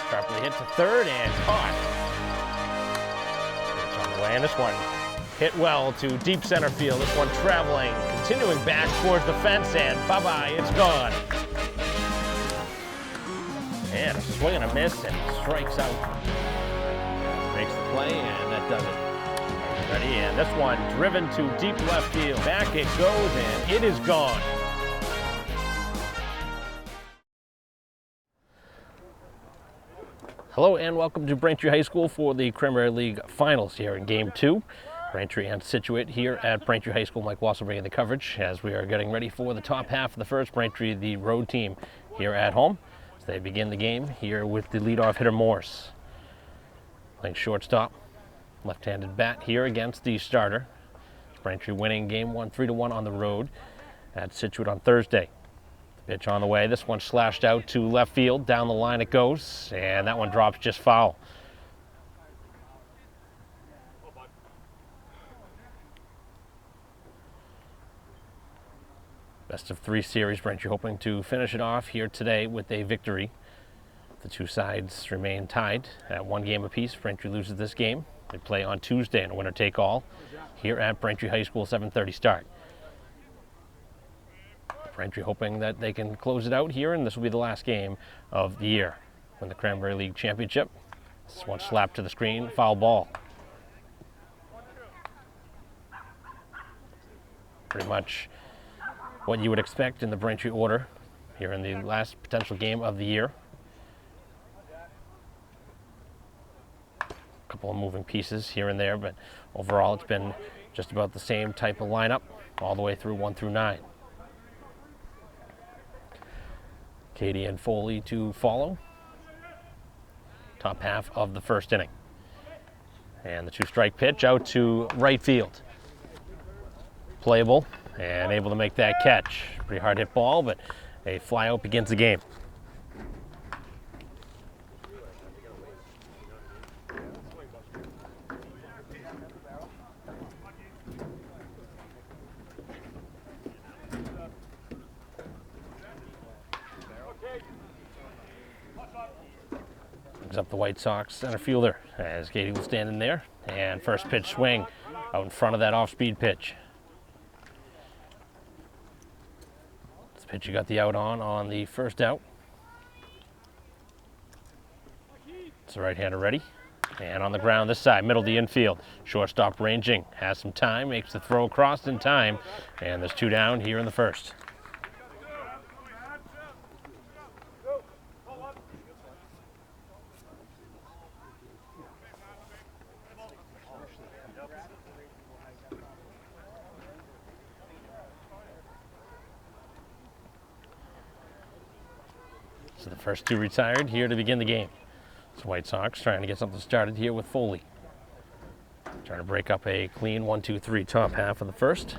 Sharply hit to third and caught. Pitch on the way, and this one hit well to deep center field. This one traveling, continuing back towards the fence, and bye-bye, it's gone. And a swing and a miss, and strikes out. Makes the play, and that does it. Ready, and this one driven to deep left field. Back it goes, and it is gone. Hello and welcome to Braintree High School for the Cranberry League Finals here in Game 2. Braintree and Scituate here at Braintree High School. Mike Wassel bringing the coverage as we are getting ready for the top half of the first. Braintree, the road team, here at home. As they begin the game here with the leadoff hitter Morse. Playing shortstop, left-handed bat here against the starter. Braintree winning Game 1 3-1 on the road at Scituate on Thursday. Pitch on the way. This one slashed out to left field. Down the line it goes, and that one drops just foul. Best of 3 series. Braintree hoping to finish it off here today with a victory. The two sides remain tied at 1 game apiece. Braintree loses this game. They play on Tuesday in a winner-take-all here at Braintree High School, 7:30 start. Braintree hoping that they can close it out here, and this will be the last game of the year. Win the Cranberry League Championship. This one slapped to the screen, foul ball. Pretty much what you would expect in the Braintree order here in the last potential game of the year. A couple of moving pieces here and there, but overall it's been just about the same type of lineup all the way through 1 through 9. Katie and Foley to follow. Top half of the first inning. And the 2-strike pitch out to right field. Playable and able to make that catch. Pretty hard hit ball, but a fly out begins the game. Up the White Sox center fielder as Katie will stand in there, and first pitch swing out in front of that off-speed pitch. This pitch you got the out on the first out. It's the right-hander ready, and on the ground this side, middle of the infield. Shortstop ranging, has some time, makes the throw across in time, and there's 2 down here in the first. So the first 2 retired here to begin the game. So White Sox trying to get something started here with Foley. Trying to break up a clean 1-2-3 top half of the first.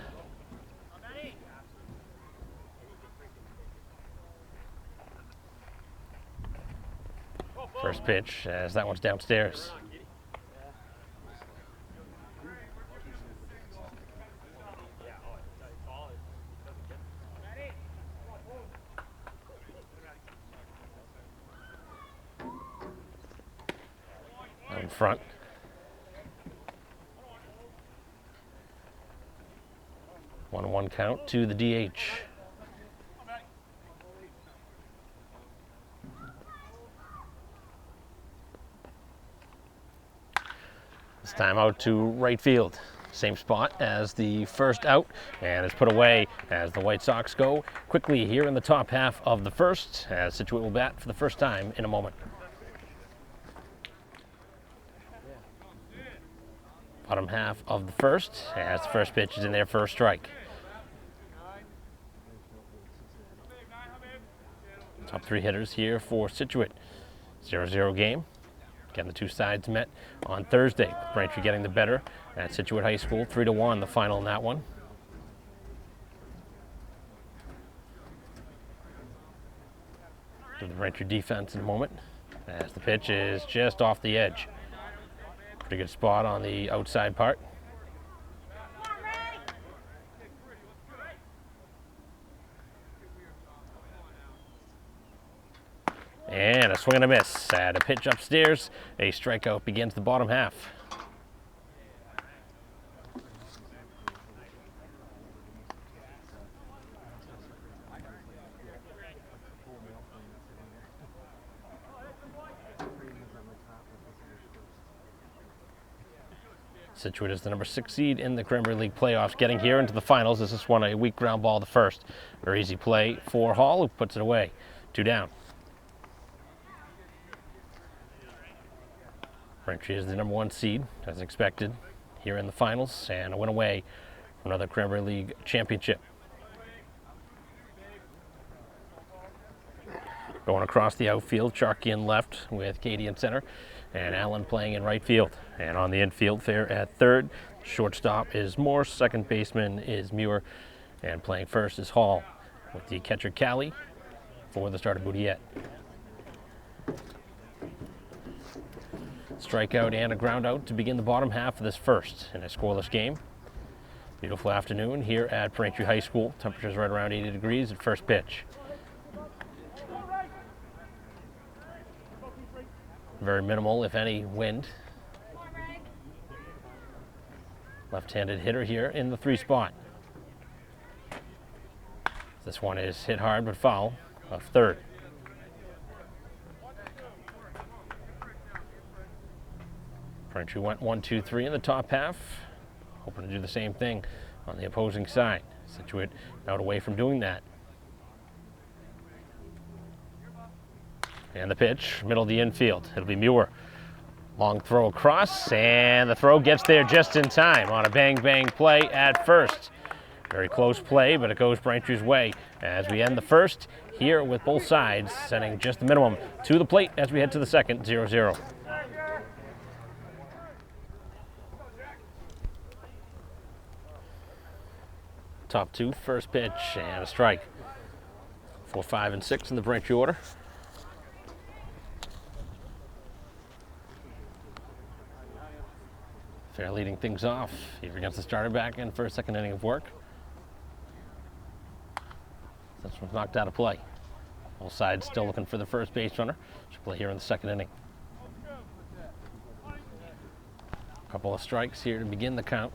First pitch as that one's downstairs. In front. One count to the DH. This time out to right field. Same spot as the first out, and it's put away as the White Sox go quickly here in the top half of the first, as Scituate will bat for the first time in a moment. Bottom half of the first, as the first pitch is in there for a strike. Top 3 hitters here for Scituate. 0-0 game. Again, the 2 sides met on Thursday. Braintree getting the better at Scituate High School, 3-1 the final in that one. To the Braintree defense in a moment, as the pitch is just off the edge. Pretty good spot on the outside part. And a swing and a miss. And a pitch upstairs. A strikeout begins the bottom half. Scituate is the number 6 seed in the Cranberry League playoffs, getting here into the finals. This is one a weak ground ball to first. Very easy play for Hall, who puts it away. 2 down. Braintree is the number 1 seed, as expected, here in the finals, and a win away from another Cranberry League championship. Going across the outfield, Sharkey in left with Katie in center, and Allen playing in right field. And on the infield, Fair at third. Shortstop is Morse, second baseman is Muir, and playing first is Hall, with the catcher Callie for the starter Boudiette. Strikeout and a ground out to begin the bottom half of this first in a scoreless game. Beautiful afternoon here at Braintree High School. Temperatures right around 80 degrees at first pitch. Very minimal, if any, wind. Left-handed hitter here in the 3 spot. This one is hit hard but foul of third. Braintree went 1-2-3 in the top half, hoping to do the same thing on the opposing side. Scituate out away from doing that. And the pitch, middle of the infield. It'll be Muir. Long throw across, and the throw gets there just in time on a bang-bang play at first. Very close play, but it goes Braintree's way as we end the first here with both sides sending just the minimum to the plate as we head to the second, 0-0. Top 2, first pitch, and a strike. 4, 5, and 6 in the Braintree order. Fair leading things off here against the starter back in first, second inning of work. This one's knocked out of play. Both sides still looking for the first base runner. Should play here in the second inning. A couple of strikes here to begin the count.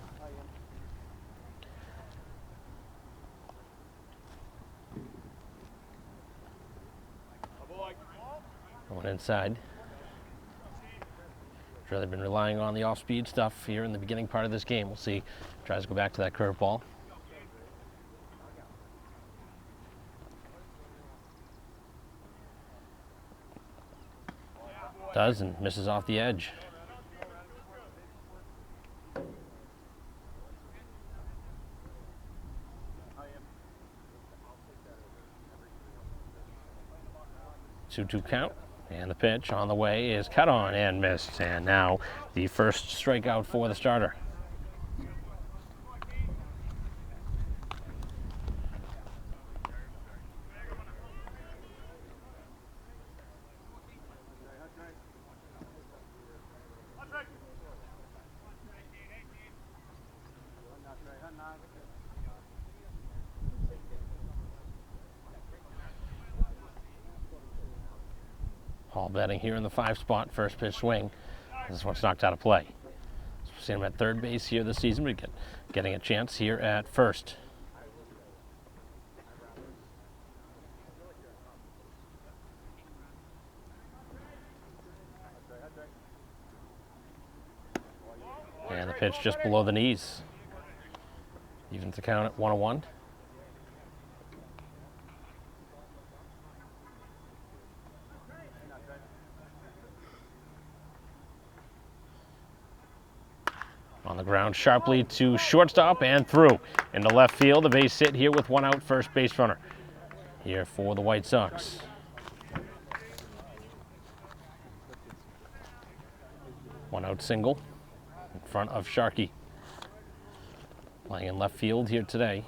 Going inside. Really been relying on the off-speed stuff here in the beginning part of this game. We'll see. Tries to go back to that curveball. Does, and misses off the edge. Two count. And the pitch on the way is cut on and missed. And now the first strikeout for the starter. Hall batting here in the 5 spot, first pitch swing. This one's knocked out of play. So we've seen him at third base here this season, but getting a chance here at first. And the pitch just below the knees. Evens the count at 1-1. On the ground sharply to shortstop and through into left field. A base hit here with 1 out, first base runner here for the White Sox. One out single in front of Sharkey. Playing in left field here today.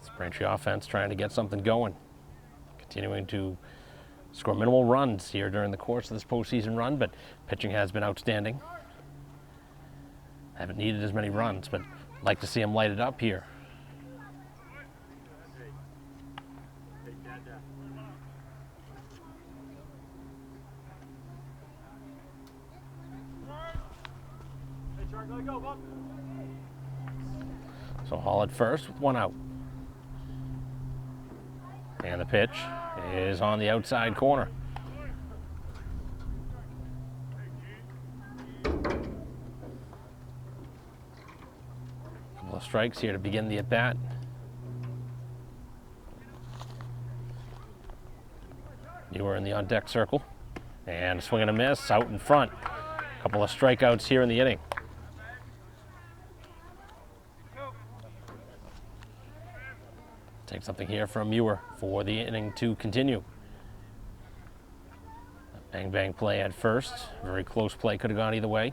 This Braintree offense trying to get something going. Continuing to score minimal runs here during the course of this postseason run, but pitching has been outstanding. Haven't needed as many runs, but like to see him light it up here. So Hall at first with one out. And the pitch is on the outside corner. Couple of strikes here to begin the at-bat. Newer in the on-deck circle. And a swing and a miss out in front. Couple of strikeouts here in the inning. Take something here from Muir for the inning to continue. Bang bang play at first. Very close play, could have gone either way.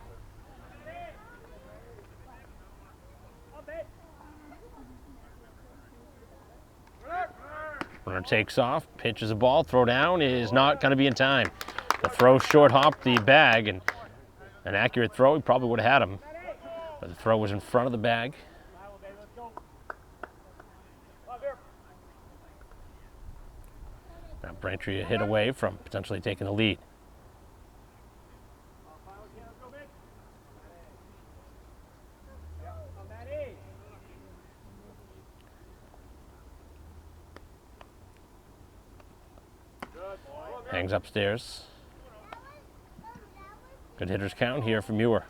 Runner takes off, pitches a ball, throw down is not going to be in time. The throw short hopped the bag, and an accurate throw, he probably would have had him. But the throw was in front of the bag. Now Braintree a hit away from potentially taking the lead. Hangs upstairs. Good hitters count here for Muir.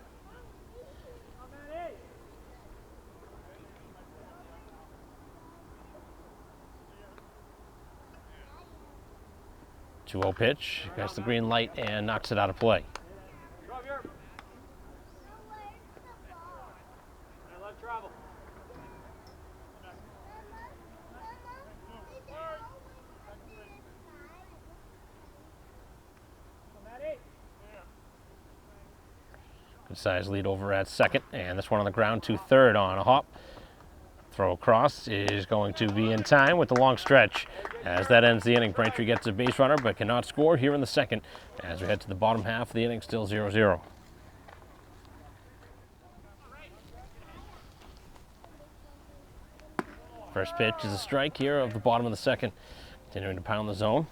Two-0 pitch, gets the green light and knocks it out of play. Good size lead over at second, and this one on the ground to third on a hop. Throw across is going to be in time with the long stretch. As that ends the inning, Braintree gets a base runner but cannot score here in the second. As we head to the bottom half of the inning, still 0-0. First pitch is a strike here of the bottom of the second. Continuing to pound the zone.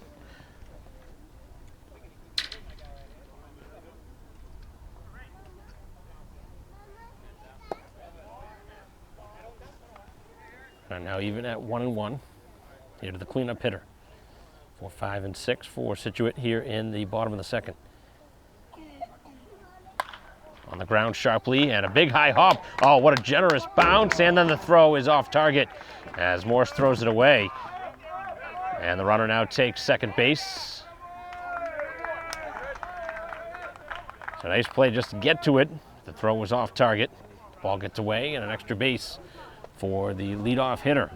And now even at 1-1, here to the cleanup hitter. 4, 5, and 6 for Scituate here in the bottom of the second. On the ground sharply, and a big high hop. Oh, what a generous bounce, and then the throw is off target as Morse throws it away. And the runner now takes second base. It's a nice play just to get to it. The throw was off target. The ball gets away, and an extra base for the leadoff hitter.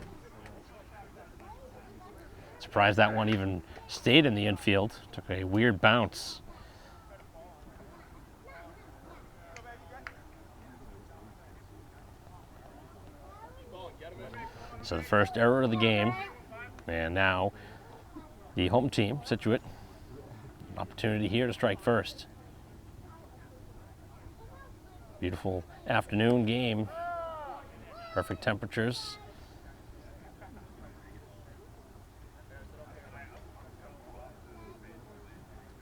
Surprised that one even stayed in the infield. Took a weird bounce. So the first error of the game, and now the home team, Scituate, opportunity here to strike first. Beautiful afternoon game. Perfect temperatures.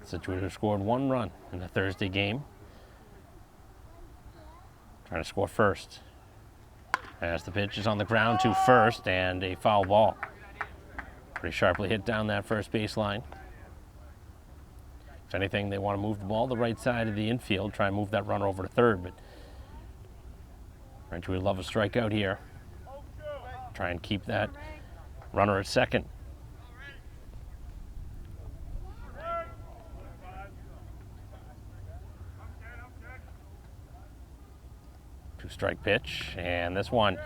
Scituate have scored 1 run in the Thursday game. Trying to score first. As the pitch is on the ground to first, and a foul ball. Pretty sharply hit down that first baseline. If anything, they want to move the ball the right side of the infield, try and move that runner over to third, but Braintree would love a strikeout here. Try and keep that runner at second. Two-strike pitch, and this one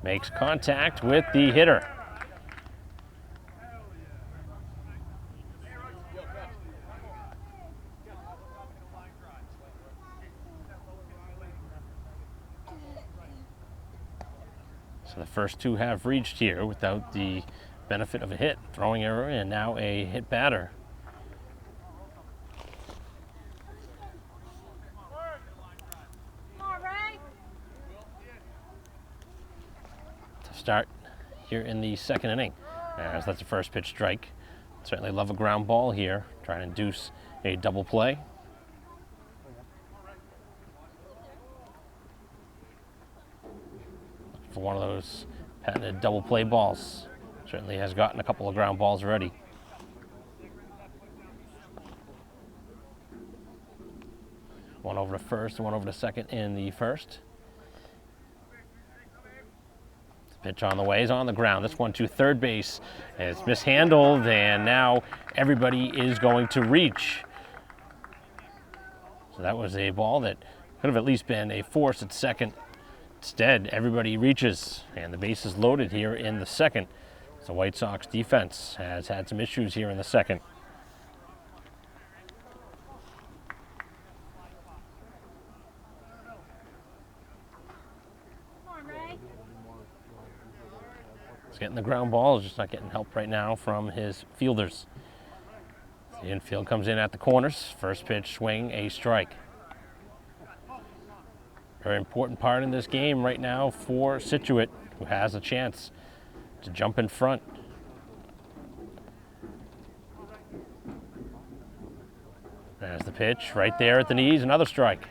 makes contact with the hitter. So the first two have reached here without the benefit of a hit. Throwing error and now a hit batter. To start here in the second inning, as that's a first pitch strike. Certainly love a ground ball here. Trying to induce a double play. for one of those patented double play balls. Certainly has gotten a couple of ground balls already. One over to first, one over to second in the first. Pitch on the way is on the ground. This one to third base. It's mishandled, and now everybody is going to reach. So that was a ball that could have at least been a force at second. Instead, everybody reaches, and the base is loaded here in the second. So White Sox defense has had some issues here in the second. He's getting the ground ball, just not getting help right now from his fielders. The infield comes in at the corners. First pitch, swing, a strike. Very important part in this game right now for Scituate, who has a chance to jump in front. There's the pitch right there at the knees, another strike.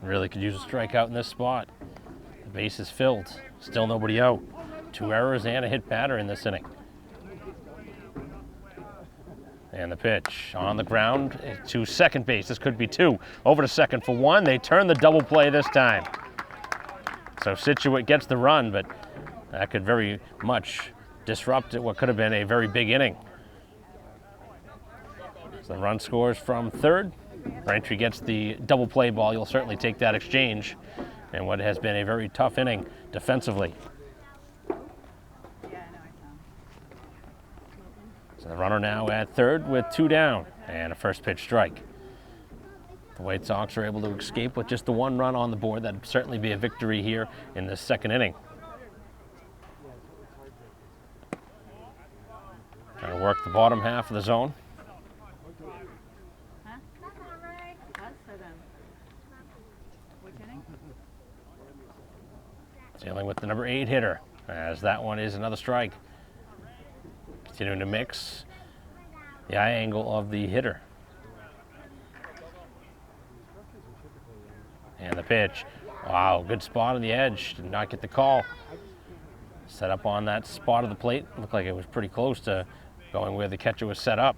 Really could use a strikeout in this spot. The base is filled, still nobody out. 2 errors and a hit batter in this inning. And the pitch on the ground to second base. This could be 2. Over to second for 1. They turn the double play this time. So Scituate gets the run, but that could very much disrupt what could have been a very big inning. So the run scores from third. Braintree gets the double play ball. You'll certainly take that exchange in what has been a very tough inning defensively. So the runner now at third with 2 down and a first pitch strike. The White Sox are able to escape with just the 1 run on the board. That'd certainly be a victory here in the second inning. Trying to work the bottom half of the zone. Dealing with the number 8 hitter, as that one is another strike. Continuing to mix the eye angle of the hitter. And the pitch. Wow, good spot on the edge. Did not get the call. Set up on that spot of the plate. Looked like it was pretty close to going where the catcher was set up.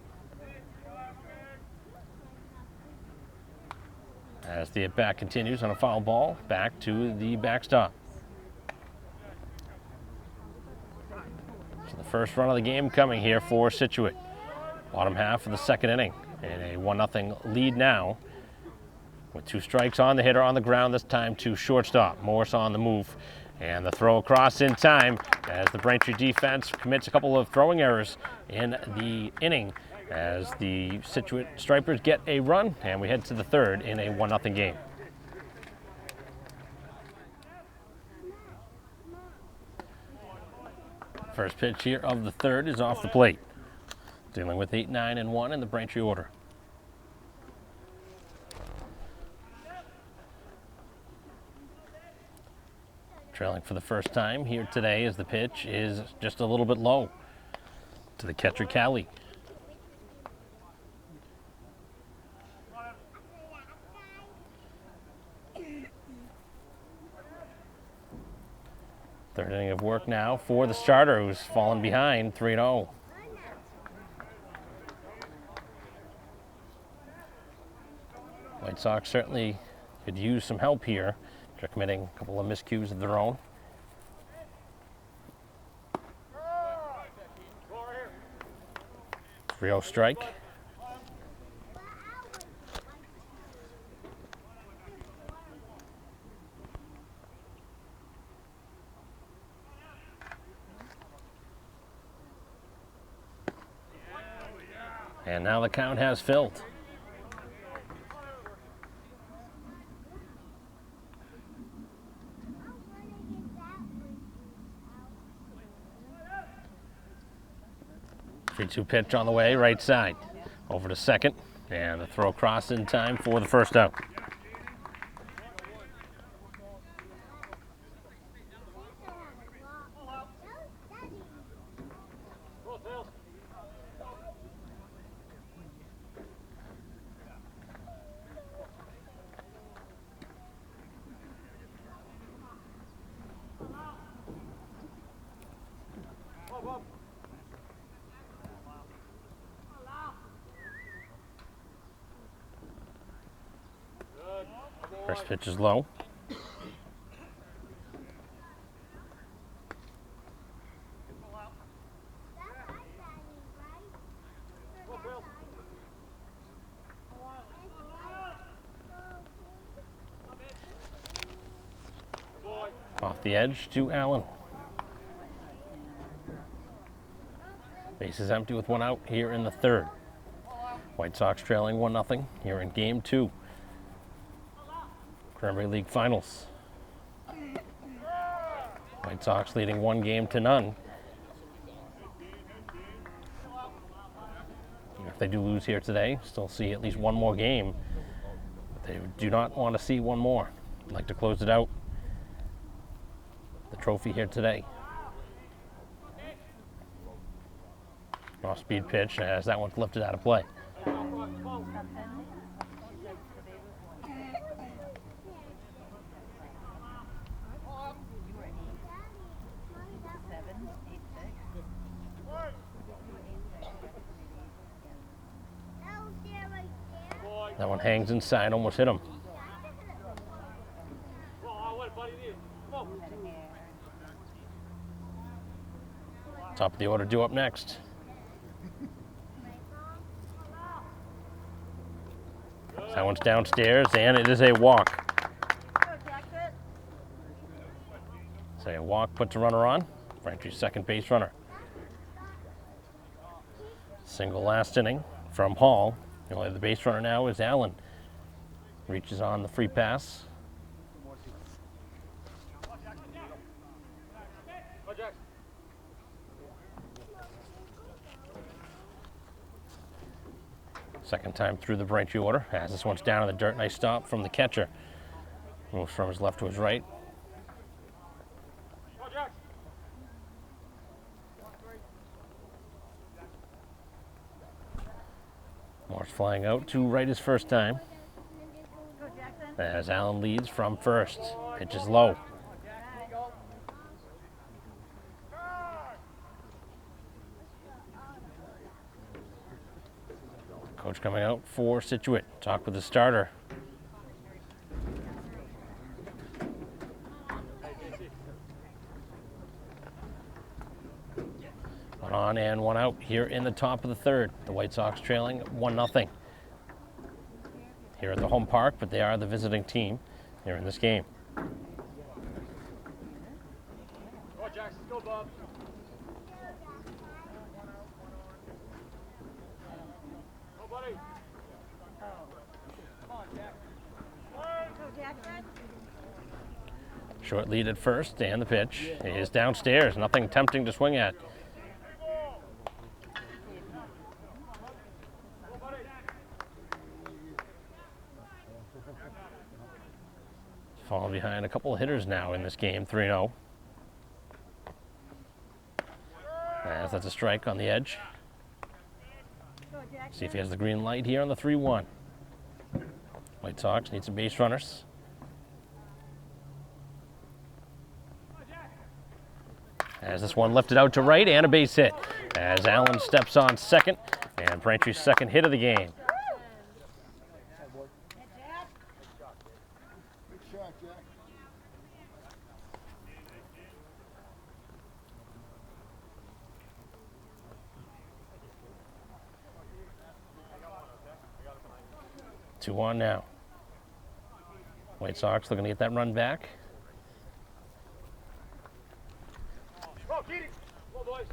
As the at-bat continues on a foul ball, back to the backstop. So the first run of the game coming here for Scituate. Bottom half of the second inning, and a 1-0 lead now. With 2 strikes on the hitter on the ground, this time to shortstop. Morris on the move, and the throw across in time as the Braintree defense commits a couple of throwing errors in the inning as the Scituate Stripers get a run, and we head to the third in a 1-0 game. First pitch here of the third is off the plate. Dealing with 8, 9, and 1 in the Braintree order. Trailing for the first time here today as the pitch is just a little bit low to the catcher, Callie. Third inning of work now for the starter, who's fallen behind 3-0. White Sox certainly could use some help here. They're committing a couple of miscues of their own. Three-0 strike. And now the count has filled. Three-two pitch on the way, right side. Over to second, and the throw across in time for the first out. First pitch is low. Off the edge to Allen. Base is empty with one out here in the third. White Sox trailing 1-0 here in Game 2. Cranberry League Finals. White Sox leading 1-0. If they do lose here today, still see at least one more game. But they do not want to see one more. They'd like to close it out. The trophy here today. Off-speed pitch as that one's lifted out of play. That one hangs inside, almost hit him. Top of the order due up next. That one's downstairs, and it is a walk. So a walk puts a runner on. Braintree's second base runner. Single last inning from Hall. The only other base runner now is Allen. Reaches on the free pass. Second time through the Braintree order, as this one's down in the dirt. Nice stop from the catcher. Moves from his left to his right. Morse flying out to right his first time. As Allen leads from first. Pitch is low. Coach coming out for Scituate. Talk with the starter. One on and one out here in the top of the third. The White Sox trailing 1-0. Here at the home park, but they are the visiting team here in this game. Go, Jackson. Go, Bob. Go, buddy. Come on, Jackson. Short lead at first, and the pitch is downstairs. Nothing tempting to swing at. Falling behind a couple of hitters now in this game, 3-0. As that's a strike on the edge. See if he has the green light here on the 3-1. White Sox need some base runners. As this one lifted out to right, and a base hit. As Allen steps on second, and Braintree's second hit of the game. Good shot, Jack. Two on now. White Sox looking to get that run back. Go, Keating. Go, boys.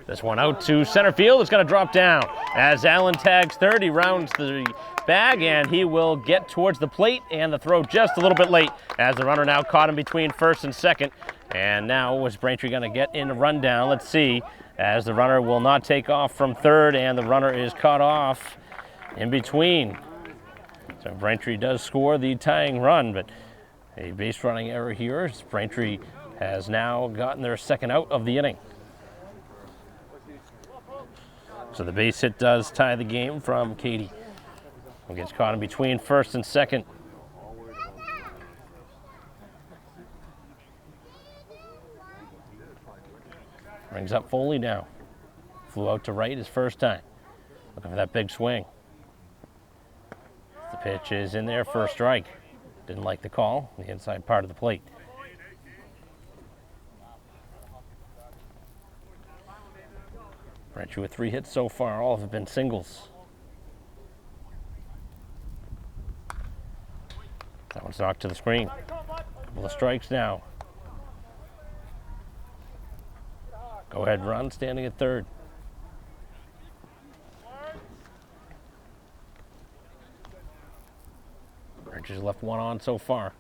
This one out to center field. It's going to drop down as Allen tags third. He rounds the bag, and he will get towards the plate, and the throw just a little bit late as the runner now caught him between first and second. And now was Braintree going to get in the rundown? Let's see, as the runner will not take off from third, and the runner is cut off in between. So Braintree does score the tying run, but a base running error here as Braintree has now gotten their second out of the inning. So the base hit does tie the game from Katie, who gets caught in between first and second. Brings up Foley now. Flew out to right his first time. Looking for that big swing. The pitch is in there for a strike. Didn't like the call, the inside part of the plate. Braintree with 3 hits so far, all have been singles. That one's knocked to the screen. Couple of strikes now. Go ahead run, standing at third. Braintree's left 1 on so far,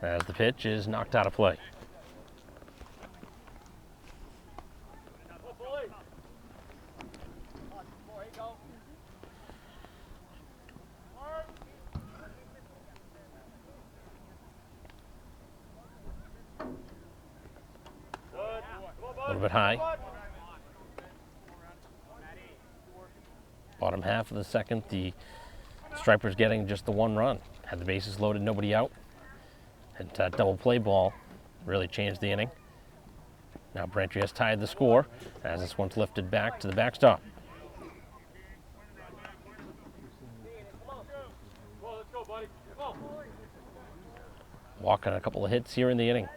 as the pitch is knocked out of play. A little bit high. Bottom half of the second, the Stripers getting just the 1 run. Had the bases loaded, nobody out. And that double play ball really changed the inning. Now Braintree has tied the score as this one's lifted back to the backstop. Walk on a couple of hits here in the inning.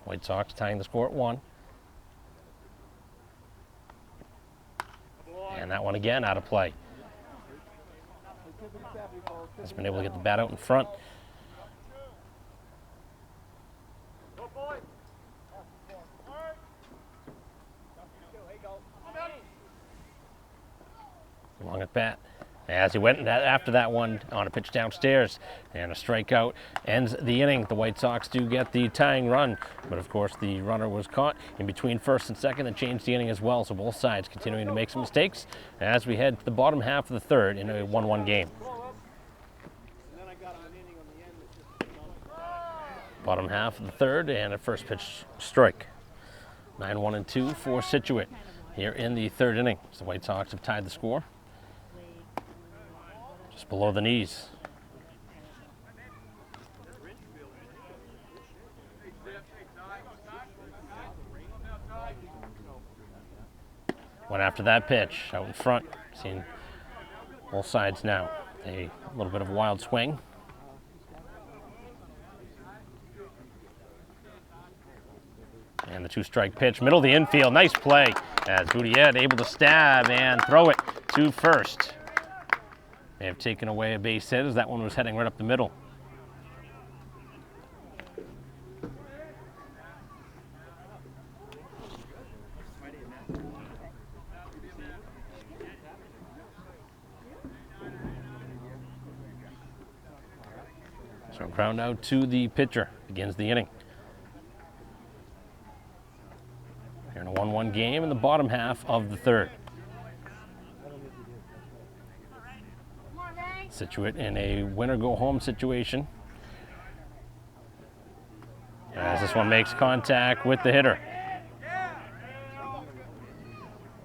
White Sox tying the score at 1. And that one again out of play. Has been able to get the bat out in front. Long at bat. As he went after that one on a pitch downstairs, and a strikeout ends the inning. The White Sox do get the tying run, but of course the runner was caught in between first and second and changed the inning as well, so both sides continuing to make some mistakes as we head to the bottom half of the third in a 1-1 game. Bottom half of the third and a first pitch strike. 9-1-2 for Scituate here in the third inning. So the White Sox have tied the score. Just below the knees. Went after that pitch out in front. Seeing both sides now. A little bit of a wild swing. And the 2-strike pitch, middle of the infield. Nice play as Boudiette able to stab and throw it to first. They have taken away a base hit as that one was heading right up the middle. So ground out to the pitcher begins the inning. Here in a 1-1 game in the bottom half of the third. Scituate in a win-or-go-home situation. As this one makes contact with the hitter.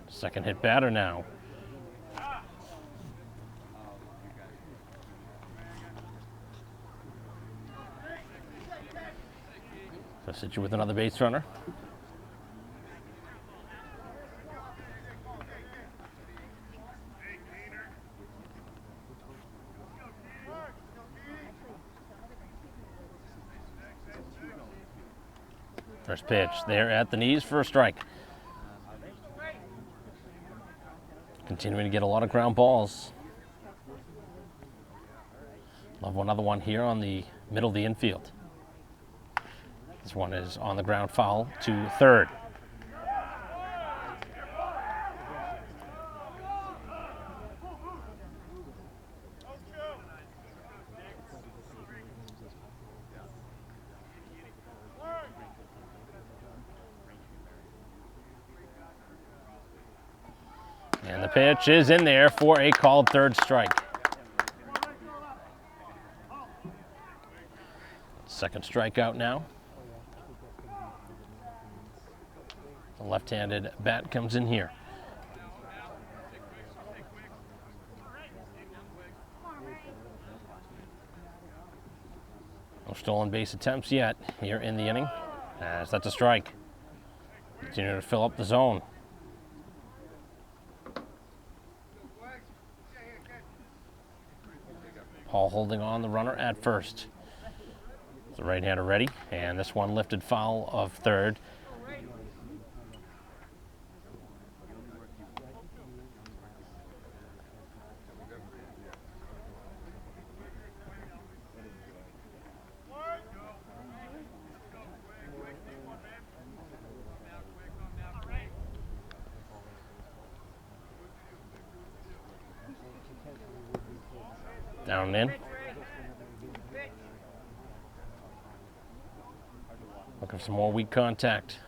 Second hit batter now. So Scituate with another base runner. First pitch there at the knees for a strike. Continuing to get a lot of ground balls. Love another one here on the middle of the infield. This one is on the ground, foul to third. And the pitch is in there for a called third strike. Second strikeout now. The left-handed bat comes in here. No stolen base attempts yet here in the inning, as that's a strike. Continue to fill up the zone. Paul holding on the runner at first. The right-hander ready, and this one lifted foul of third. Down and in. Looking for some more weak contact.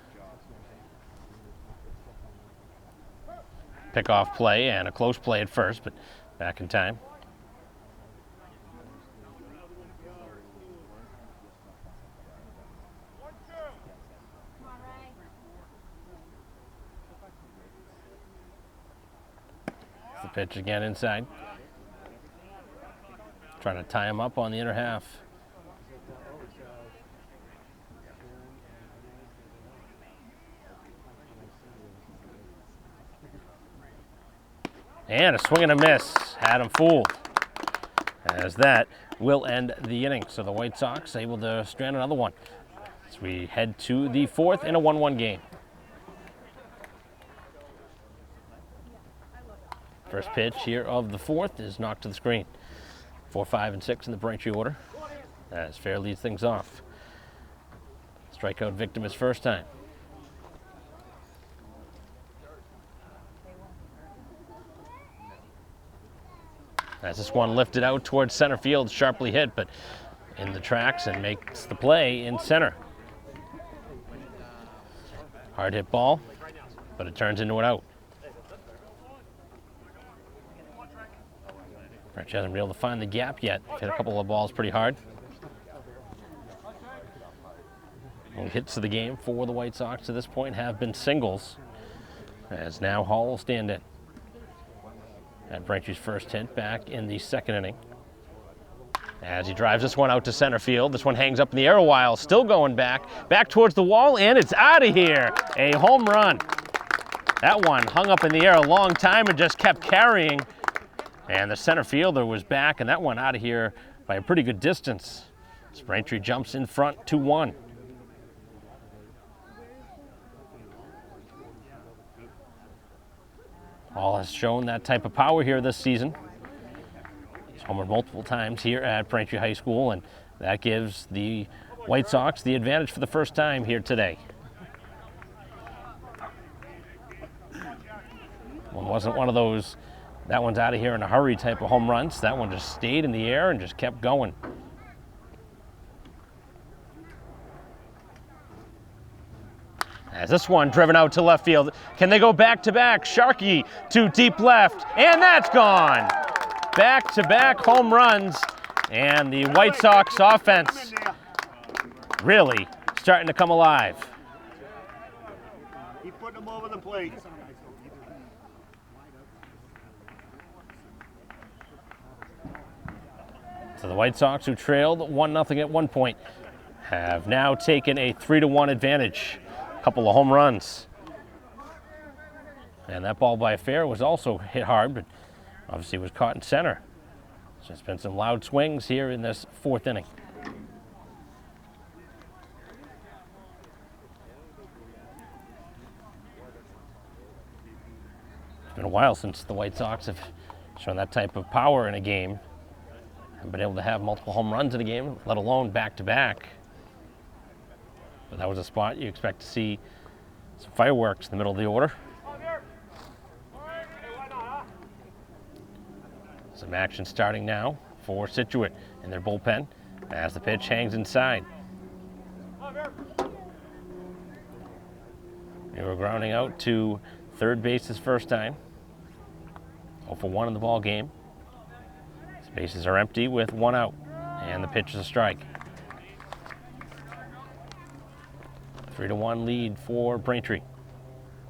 Pick-off play and a close play at first, but back in time. The pitch again inside. Trying to tie him up on the inner half. And a swing and a miss. Had him fooled. As that will end the inning. So the White Sox able to strand another one as we head to the fourth in a 1-1 game. First pitch here of the fourth is knocked to the screen. 4, 5, and 6 in the Braintree order as Fair leads things off. Strikeout victim his first time. As this one lifted out towards center field, sharply hit, but in the tracks and makes the play in center. Hard hit ball, but it turns into an out. French hasn't been able to find the gap yet. Hit a couple of balls pretty hard. Only hits of the game for the White Sox to this point have been singles, as now Hall will stand in. At Braintree's first hit back in the second inning. As he drives this one out to center field. This one hangs up in the air a while, still going back towards the wall, and it's out of here. A home run. That one hung up in the air a long time and just kept carrying. And the center fielder was back, and that one out of here by a pretty good distance. Braintree jumps in front 2-1. Hall has shown that type of power here this season. He's homered multiple times here at Braintree High School, and that gives the White Sox the advantage for the first time here today. One wasn't one of those, that one's out of here in a hurry type of home runs. That one just stayed in the air and just kept going. As this one driven out to left field. Can they go back-to-back? Sharkey to deep left, and that's gone. Back-to-back home runs, and the White Sox offense really starting to come alive. Keep putting them over the plate. So the White Sox, who trailed 1-0 at one point, have now taken a 3-1 advantage. A couple of home runs. And that ball by Fair was also hit hard, but obviously was caught in center. So there's been some loud swings here in this fourth inning. It's been a while since the White Sox have shown that type of power in a game. Haven't been able to have multiple home runs in a game, let alone back-to-back. But that was a spot you expect to see some fireworks in the middle of the order. Some action starting now for Scituate in their bullpen as the pitch hangs inside. They were grounding out to third base his first time. 0 for 1 in the ball game. Bases are empty with one out, and the pitch is a strike. 3-1 lead for Braintree.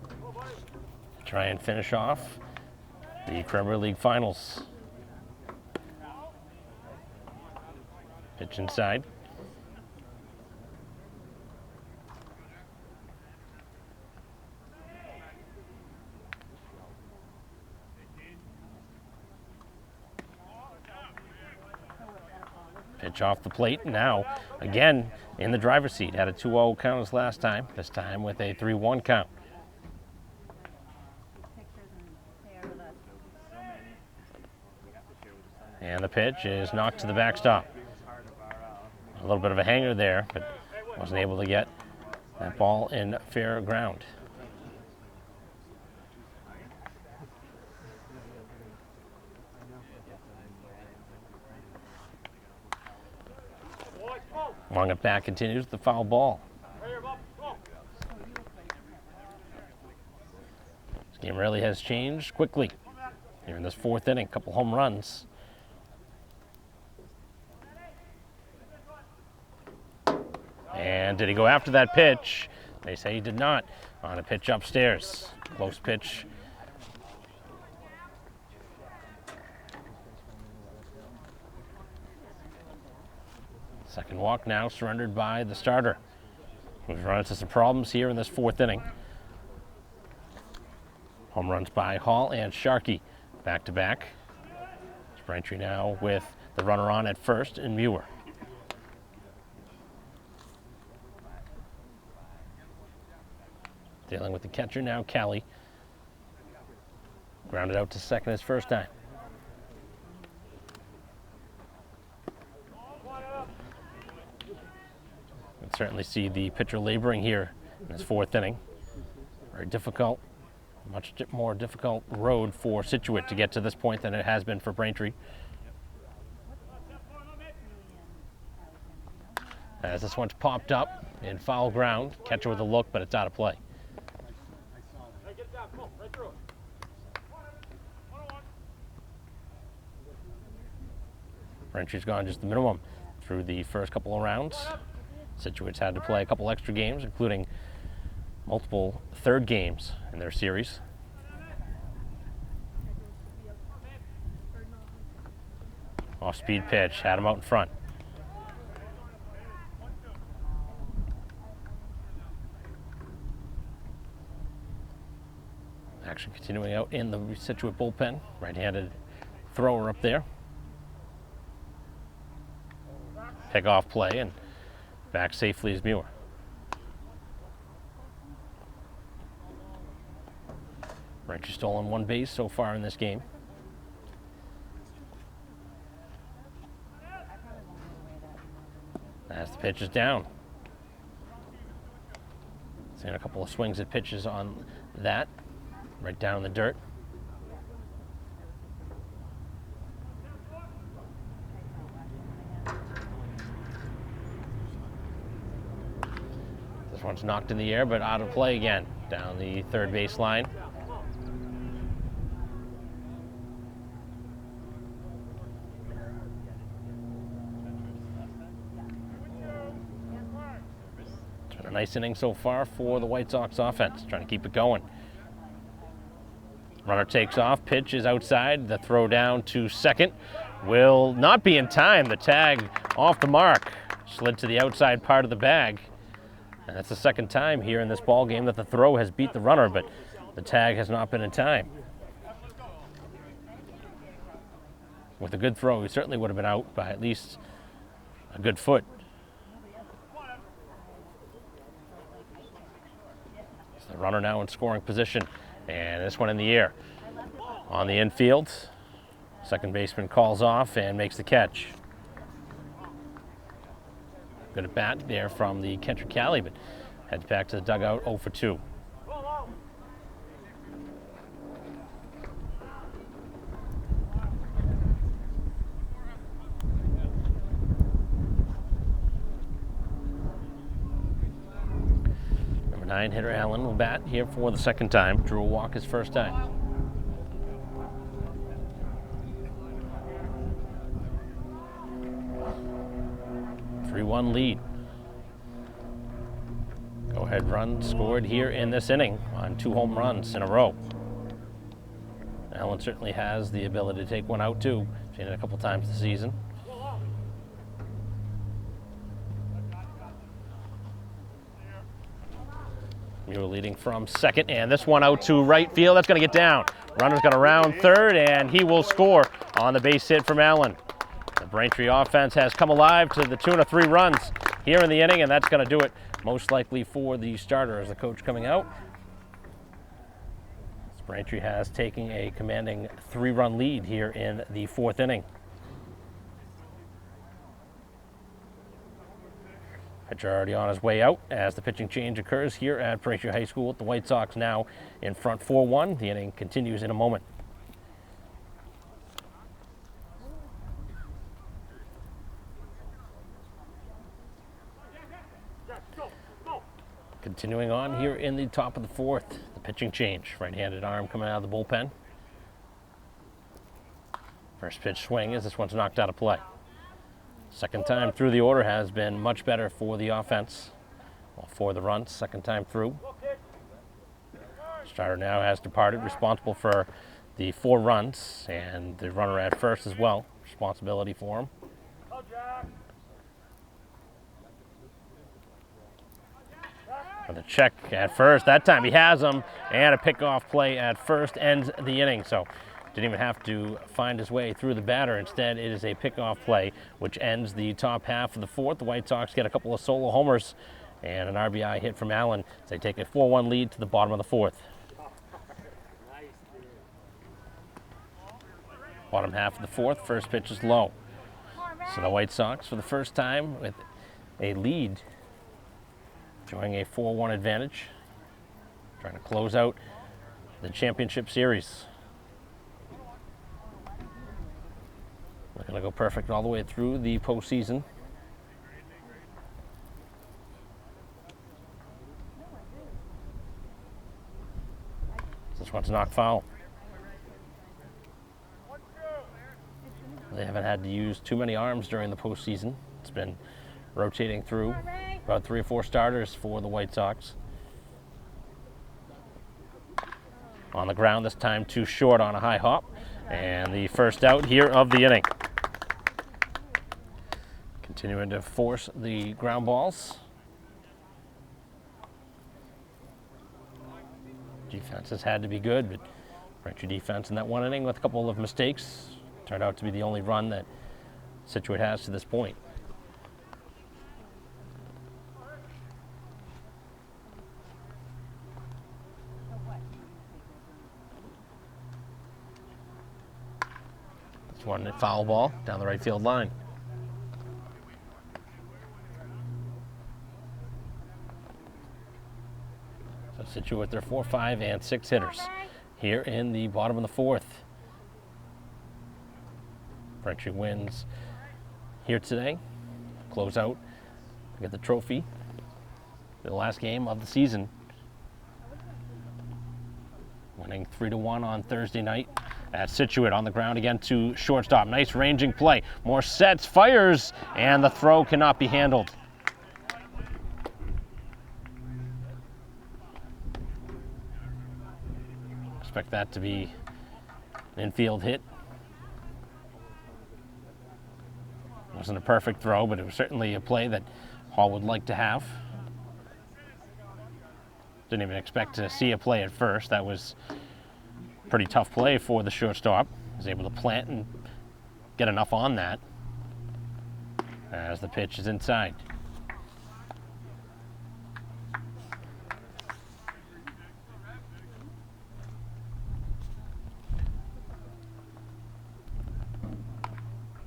To try and finish off the Premier League Finals. Pitch inside. Pitch off the plate. Now, again, in the driver's seat. Had a 2-0 count as last time. This time with a 3-1 count. And the pitch is knocked to the backstop. A little bit of a hanger there, but wasn't able to get that ball in fair ground. Long it back continues the foul ball. This game really has changed quickly here in this fourth inning. Couple home runs. And did he go after that pitch? They say he did not. On a pitch upstairs. Close pitch. Second walk now surrendered by the starter, who's run into some problems here in this fourth inning. Home runs by Hall and Sharkey back to back. Braintree now with the runner on at first and Muir. Dealing with the catcher now, Kelly. Grounded out to second his first time. You can certainly see the pitcher laboring here in this fourth inning. Very difficult, much more difficult road for Scituate to get to this point than it has been for Braintree. As this one's popped up in foul ground, catcher with a look, but it's out of play. Braintree's gone just the minimum through the first couple of rounds. Scituate's had to play a couple extra games, including multiple third games in their series. Off-speed pitch, had him out in front. Action continuing out in the Scituate bullpen. Right-handed thrower up there. Pick off play and back safely is Muir. Braintree stolen one base so far in this game. As the pitch is down. Seeing a couple of swings at pitches on that. Right down in the dirt. This one's knocked in the air, but out of play again. Down the third base line. It's been a nice inning so far for the White Sox offense, trying to keep it going. Runner takes off, pitch is outside, the throw down to second will not be in time. The tag off the mark, slid to the outside part of the bag. And that's the second time here in this ball game that the throw has beat the runner, but the tag has not been in time. With a good throw, he certainly would have been out by at least a good foot. So the runner now in scoring position. And this one in the air. On the infield, second baseman calls off and makes the catch. Good at bat there from the catcher Callie, but heads back to the dugout 0 for 2. Number 9 hitter Allen will bat here for the second time. Drew a walk his first time. Three-1 lead. Go-ahead run scored here in this inning on 2 home runs in a row. Allen certainly has the ability to take one out too. Seen it a couple times this season. Muir leading from second, and this one out to right field. That's going to get down. Runner's going to round third, and he will score on the base hit from Allen. The Braintree offense has come alive to the tune of 3 runs here in the inning, and that's going to do it most likely for the starter as the coach coming out. Braintree has taken a commanding 3-run lead here in the 4th inning. Pitcher already on his way out as the pitching change occurs here at Braintree High School with the White Sox now in front 4-1. The inning continues in a moment. Continuing on here in the top of the 4th, the pitching change. Right-handed arm coming out of the bullpen. First pitch swing as this one's knocked out of play. Second time through the order has been much better for the offense. Well, for the runs, second time through. Starter now has departed, responsible for the 4 runs, and the runner at first as well. Responsibility for him. For the check at first, that time he has him, and a pickoff play at first ends the inning. So didn't even have to find his way through the batter. Instead, it is a pickoff play, which ends the top half of the 4th. The White Sox get a couple of solo homers and an RBI hit from Allen as they take a 4-1 lead to the bottom of the 4th. Bottom half of the 4th, first pitch is low. So the White Sox, for the first time with a lead, enjoying a 4-1 advantage, trying to close out the championship series. We're going to go perfect all the way through the postseason. This one's knocked foul. They haven't had to use too many arms during the postseason. It's been rotating through about 3 or 4 starters for the White Sox. On the ground this time, too short on a high hop. And the first out here of the inning. Continuing to force the ground balls. Defense has had to be good, but Braintree defense in that 1 inning with a couple of mistakes turned out to be the only run that Scituate has to this point. This one, a foul ball down the right field line. So Scituate with their 4, 5, and 6 hitters here in the bottom of the 4th. Braintree wins here today. Close out, get the trophy. The last game of the season. Winning 3-1 on Thursday night at Scituate. On the ground again to shortstop. Nice ranging play. More sets, fires, and the throw cannot be handled. Expect that to be an infield hit. Wasn't a perfect throw, but it was certainly a play that Hall would like to have. Didn't even expect to see a play at first. That was a pretty tough play for the shortstop. He was able to plant and get enough on that as the pitch is inside.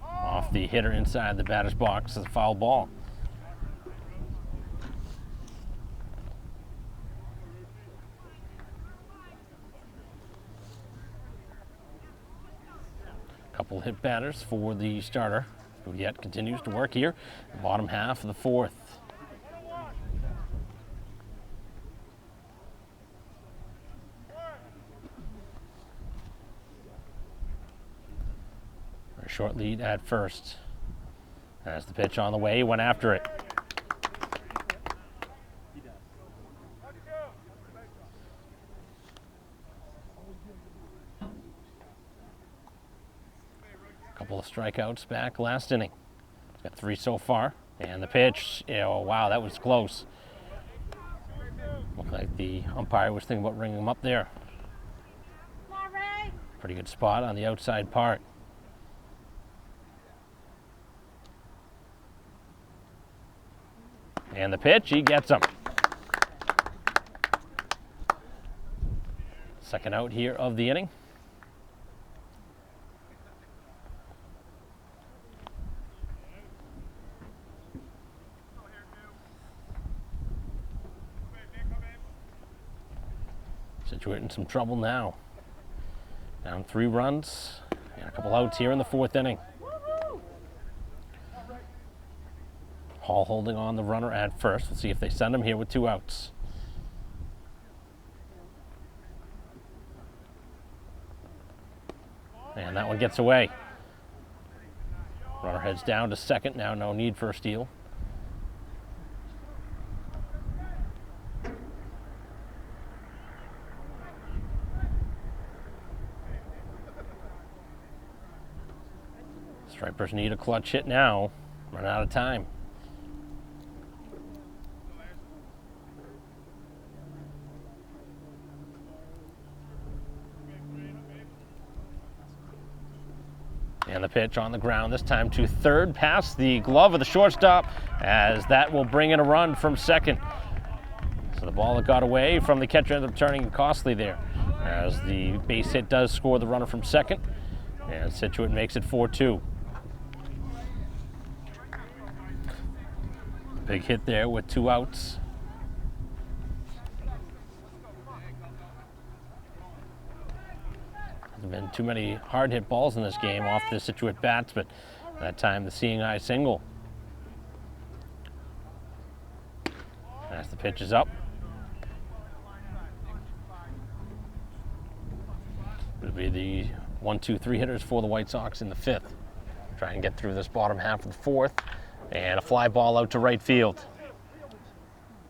Off the hitter inside the batter's box is a foul ball. Couple hit batters for the starter, who yet continues to work here. The bottom half of the 4th. A short lead at first. As the pitch on the way, he went after it. Couple of strikeouts back last inning. He's got 3 so far. And the pitch, oh wow, that was close. Looked like the umpire was thinking about ringing him up there. Pretty good spot on the outside part. And the pitch, he gets him. Second out here of the inning. Scituate in some trouble now. Down 3 runs and a couple outs here in the 4th inning. Hall holding on the runner at first. Let's see if they send him here with 2 outs. And that one gets away. Runner heads down to second. Now no need for a steal. Stripers need a clutch hit now. Run out of time. And the pitch on the ground, this time to third, past the glove of the shortstop, as that will bring in a run from second. So the ball that got away from the catcher ended up turning costly there, as the base hit does score the runner from second, and Scituate makes it 4-2. Big hit there with 2 outs. There's been too many hard hit balls in this game off the Scituate bats, but that time the seeing eye single. As the pitch is up. It'll be the 1-2-3 hitters for the White Sox in the 5th. Try and get through this bottom half of the 4th. And a fly ball out to right field.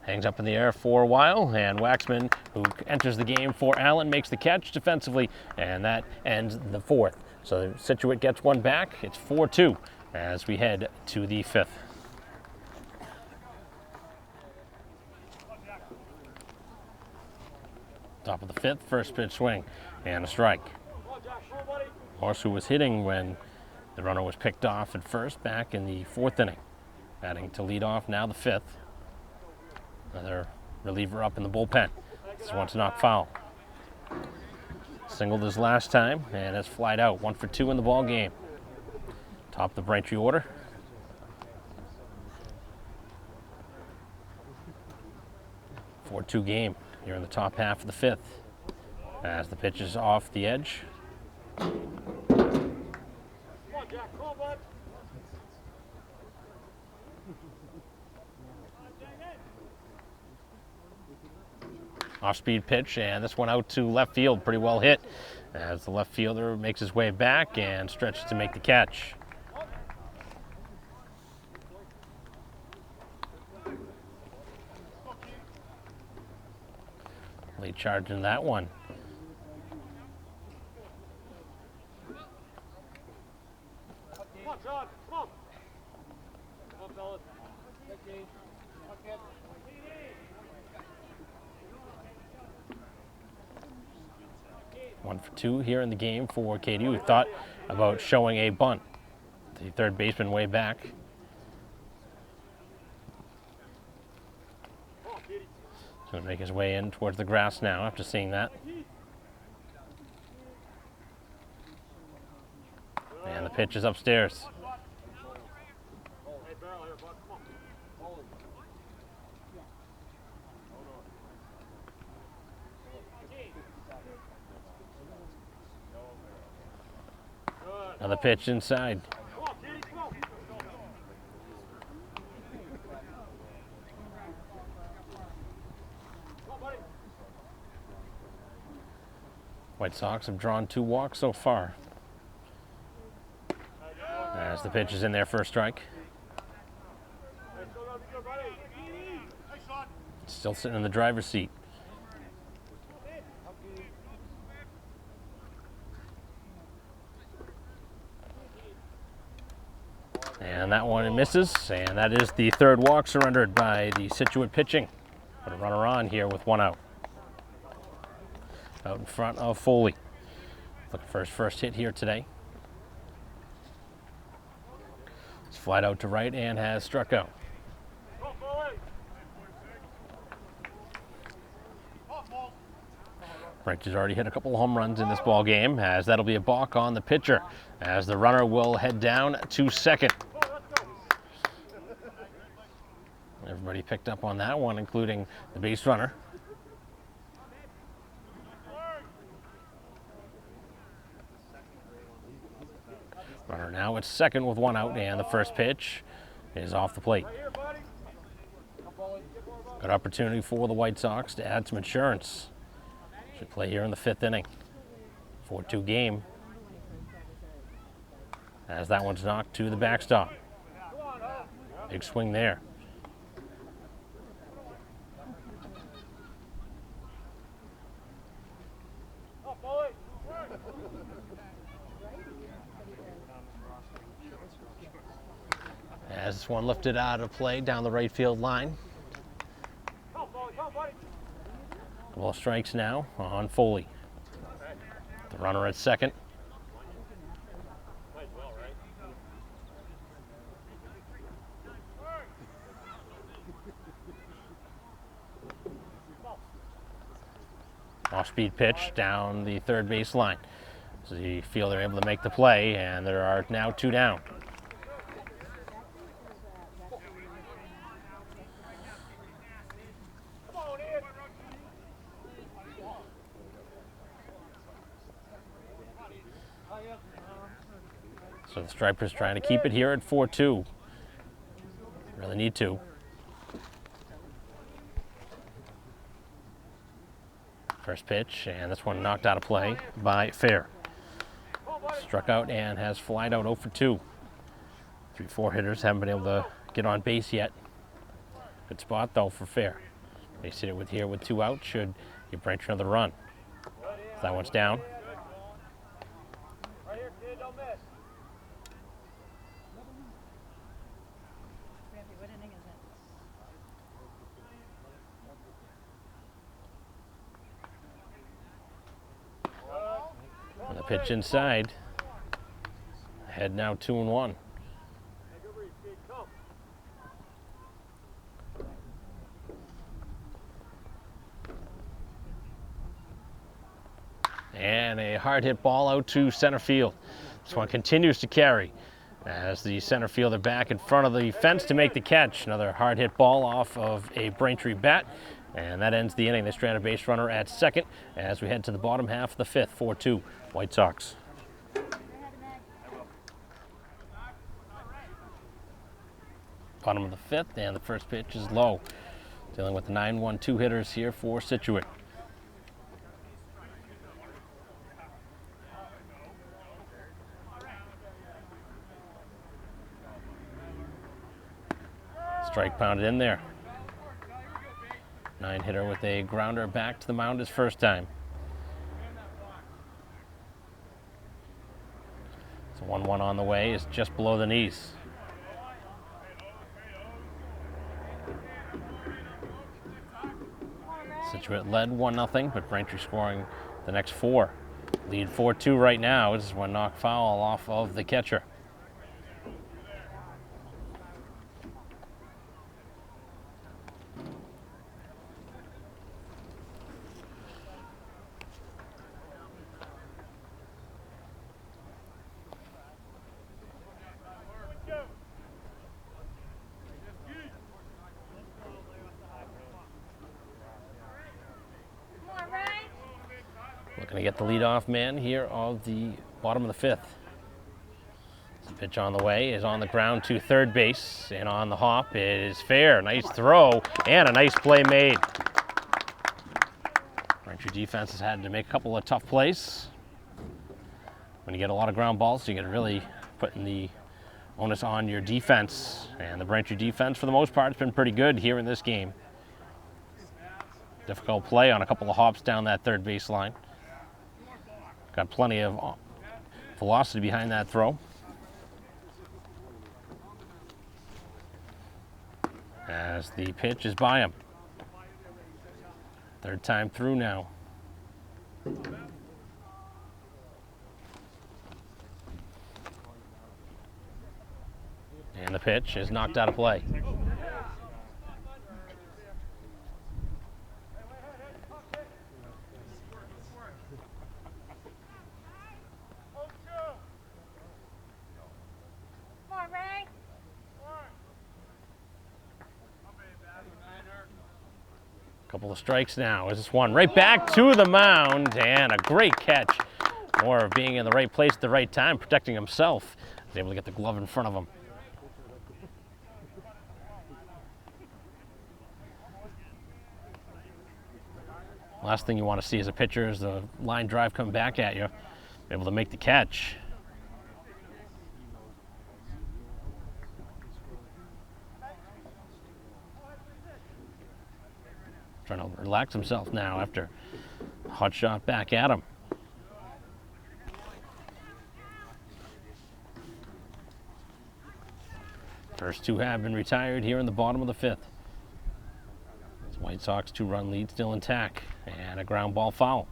Hangs up in the air for a while, and Waxman, who enters the game for Allen, makes the catch defensively, and that ends the 4th. So Scituate gets one back. It's 4-2 as we head to the 5th. Top of the 5th, first pitch swing, and a strike. Morse, who was hitting when the runner was picked off at first back in the 4th inning. Batting to lead off now the 5th. Another reliever up in the bullpen. This one's not foul. Singled his last time and has flied out. 1 for 2 in the ball game. Top of the Braintree order. A 4-2 game here in the top half of the 5th. As the pitch is off the edge. Off-speed pitch, and this one out to left field, pretty well hit, as the left fielder makes his way back and stretches to make the catch. Late charge in that one. Come on, John, come on. Come on, fellas. 1 for 2 here in the game for Katie, who thought about showing a bunt. The third baseman way back. He's going to make his way in towards the grass now after seeing that. And the pitch is upstairs. Another pitch inside. White Sox have drawn 2 walks so far. As the pitch is in there for a strike. Still sitting in the driver's seat. And that one misses, and that is the 3rd walk surrendered by the Scituate pitching. Put a runner on here with 1 out. Out in front of Foley. Looking for his first hit here today. He's flied out to right and has struck out. Braintree has already hit a couple of home runs in this ball game, as that'll be a balk on the pitcher, as the runner will head down to second. Everybody picked up on that one, including the base runner. Runner now at second with one out, and the first pitch is off the plate. Good opportunity for the White Sox to add some insurance. Should play here in the fifth inning. 4-2 game, as that one's knocked to the backstop. Big swing there. As this one lifted out of play down the right field line. Couple of strikes now on Foley. The runner at second. Off-speed pitch down the third base line. So you feel they're able to make the play, and there are now two down. So the Stripers trying to keep it here at 4-2. Really need to. First pitch, and this one knocked out of play by Fair. Struck out and has flied out 0 for 2. 3-4 hitters haven't been able to get on base yet. Good spot though for Fair. They sit it with here with 2 out, should give Braintree another run. That one's down. Pitch inside. Head now 2-1. And a hard hit ball out to center field. This one continues to carry as the center fielder back in front of the fence to make the catch. Another hard hit ball off of a Braintree bat. And that ends the inning. They strand a base runner at second as we head to the bottom half of the fifth. 4-2 White Sox. Bottom of the fifth, and the first pitch is low. Dealing with the 9-1-2 hitters here for Scituate. Strike pounded in there. 9-hitter with a grounder back to the mound his first time. So 1-1 on the way, is just below the knees. Scituate led 1-0, but Braintree scoring the next 4. Lead 4-2 right now. This is one knocked foul off of the catcher. Looking to get the leadoff man here of the bottom of the fifth. The pitch on the way is on the ground to third base, and on the hop is Fair. Nice throw and a nice play made. Braintree defense has had to make a couple of tough plays. When you get a lot of ground balls, you get really putting the onus on your defense, and the Braintree defense for the most part has been pretty good here in this game. Difficult play on a couple of hops down that third base line. Got plenty of velocity behind that throw. As the pitch is by him. Third time through now. And the pitch is knocked out of play. Couple of strikes now. Is this one right back to the mound, and a great catch. More of being in the right place at the right time, protecting himself. He's able to get the glove in front of him. Last thing you want to see as a pitcher is the line drive come back at you. Able to make the catch. Trying to relax himself now after a hot shot back at him. First two have been retired here in the bottom of the fifth. The White Sox 2-run lead still intact, and a ground ball foul.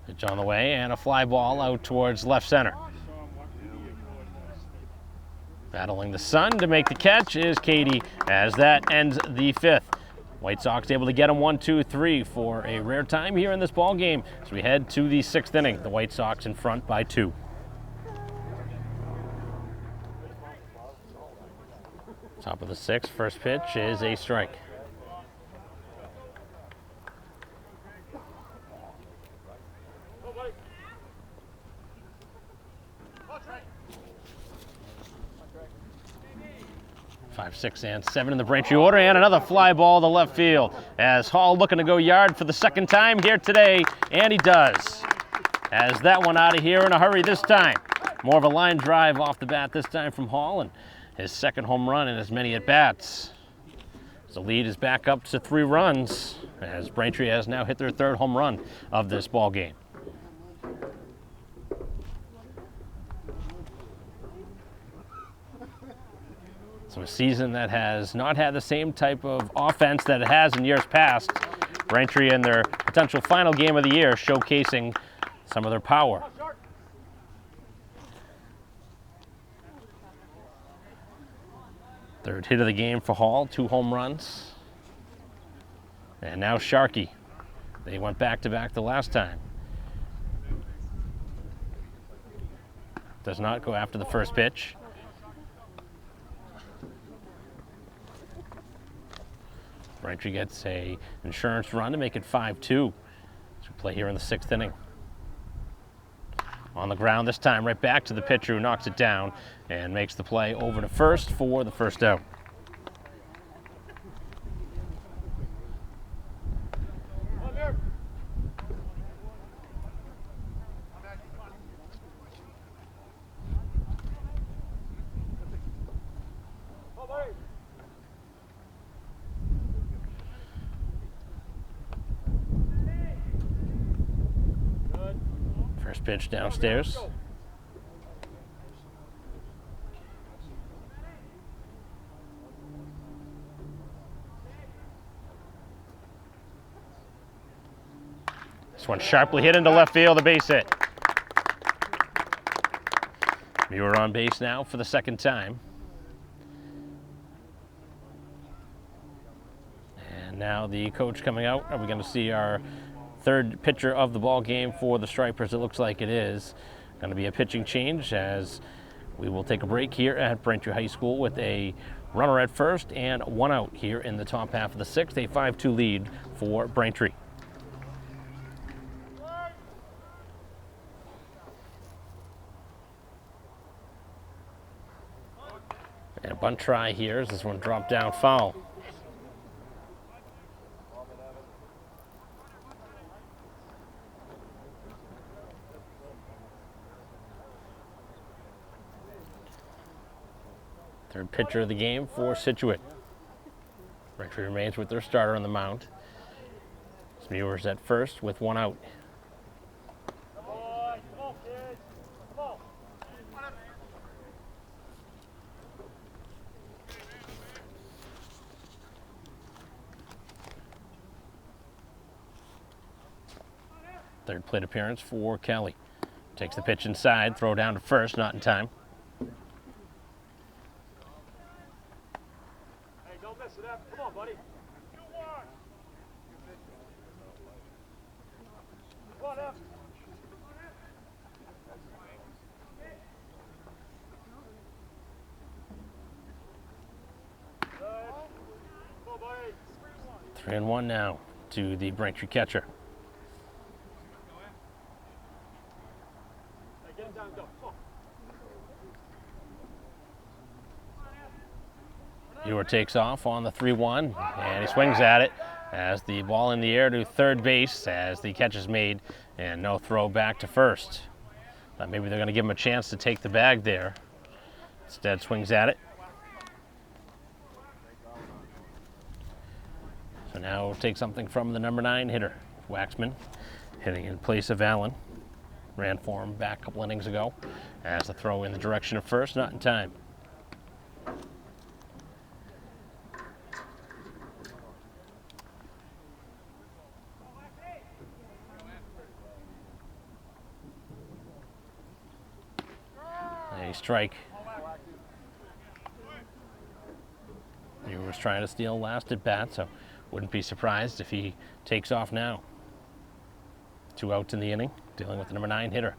Pitch on the way, and a fly ball out towards left center. Battling the sun to make the catch is Katie, as that ends the fifth. White Sox able to get him 1-2-3 for a rare time here in this ball game. As we head to the sixth inning, the White Sox in front by 2. Top of the sixth, first pitch is a strike. Five, 6, and 7 in the Braintree order, and another fly ball to left field as Hall looking to go yard for the second time here today, and he does. As that one out of here in a hurry this time. More of a line drive off the bat this time from Hall, and his second home run in as many at-bats. The lead is back up to 3 runs as Braintree has now hit their third home run of this ball game. So a season that has not had the same type of offense that it has in years past. Braintree in their potential final game of the year showcasing some of their power. Third hit of the game for Hall, 2 home runs. And now Sharkey. They went back-to-back the last time. Does not go after the first pitch. Braintree gets a insurance run to make it 5-2 as we play here in the sixth inning. On the ground this time, right back to the pitcher who knocks it down and makes the play over to first for the first out. First pitch downstairs. This one sharply hit into left field, a base hit. Muir on base now for the second time. And now the coach coming out. Are we going to see our third pitcher of the ball game for the Stripers? It looks like it is going to be a pitching change as we will take a break here at Braintree High School with a runner at first and 1 out here in the top half of the sixth, a 5-2 lead for Braintree. And a bunt try here as this one dropped down foul. Third pitcher of the game for Scituate. Braintree remains with their starter on the mound. Muir's at first with 1 out. Third plate appearance for Kelly. Takes the pitch inside, throw down to first, not in time. Hey, don't mess it up. Come on, buddy. Go, buddy. 3-1 now to the Braintree catcher. Hey, get him down, go. Come on. Ewer takes off on the 3-1, and he swings at it as the ball in the air to third base as the catch is made, and no throw back to first. Thought maybe they're going to give him a chance to take the bag there. Instead, swings at it. So now we'll take something from the number 9 hitter, Waxman, hitting in place of Allen. Ran for him back a couple innings ago as the throw in the direction of first, not in time. A strike. He was trying to steal last at bat, so wouldn't be surprised if he takes off now. 2 outs in the inning, dealing with the number 9 hitter.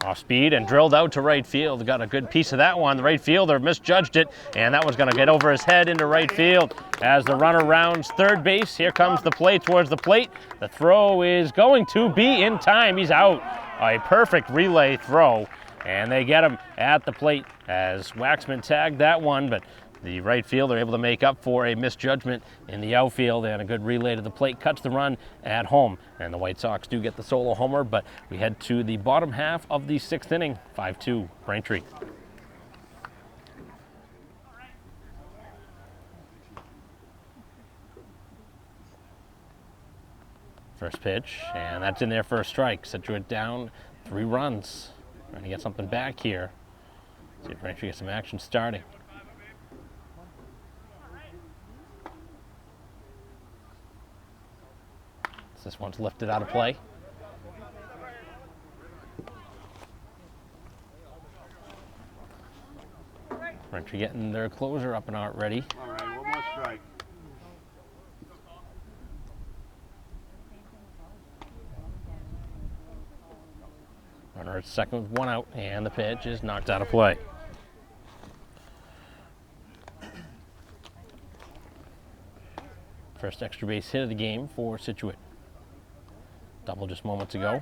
Off speed and drilled out to right field. Got a good piece of that one. The right fielder misjudged it, and that was going to get over his head into right field. As the runner rounds third base, here comes the play towards the plate. The throw is going to be in time. He's out. A perfect relay throw, and they get him at the plate as Waxman tagged that one, but the right fielder able to make up for a misjudgment in the outfield, and a good relay to the plate cuts the run at home. And the White Sox do get the solo homer, but we head to the bottom half of the 6th inning, 5-2 Braintree. First pitch, and that's in there for a strike. Scituate down 3 runs. Trying to get something back here. See if Braintree gets some action starting. This one's lifted out of play. Braintree getting their closer up and out ready. All right, one more strike. Runner at second with 1 out, and the pitch is knocked out of play. First extra base hit of the game for Scituate. Double just moments ago.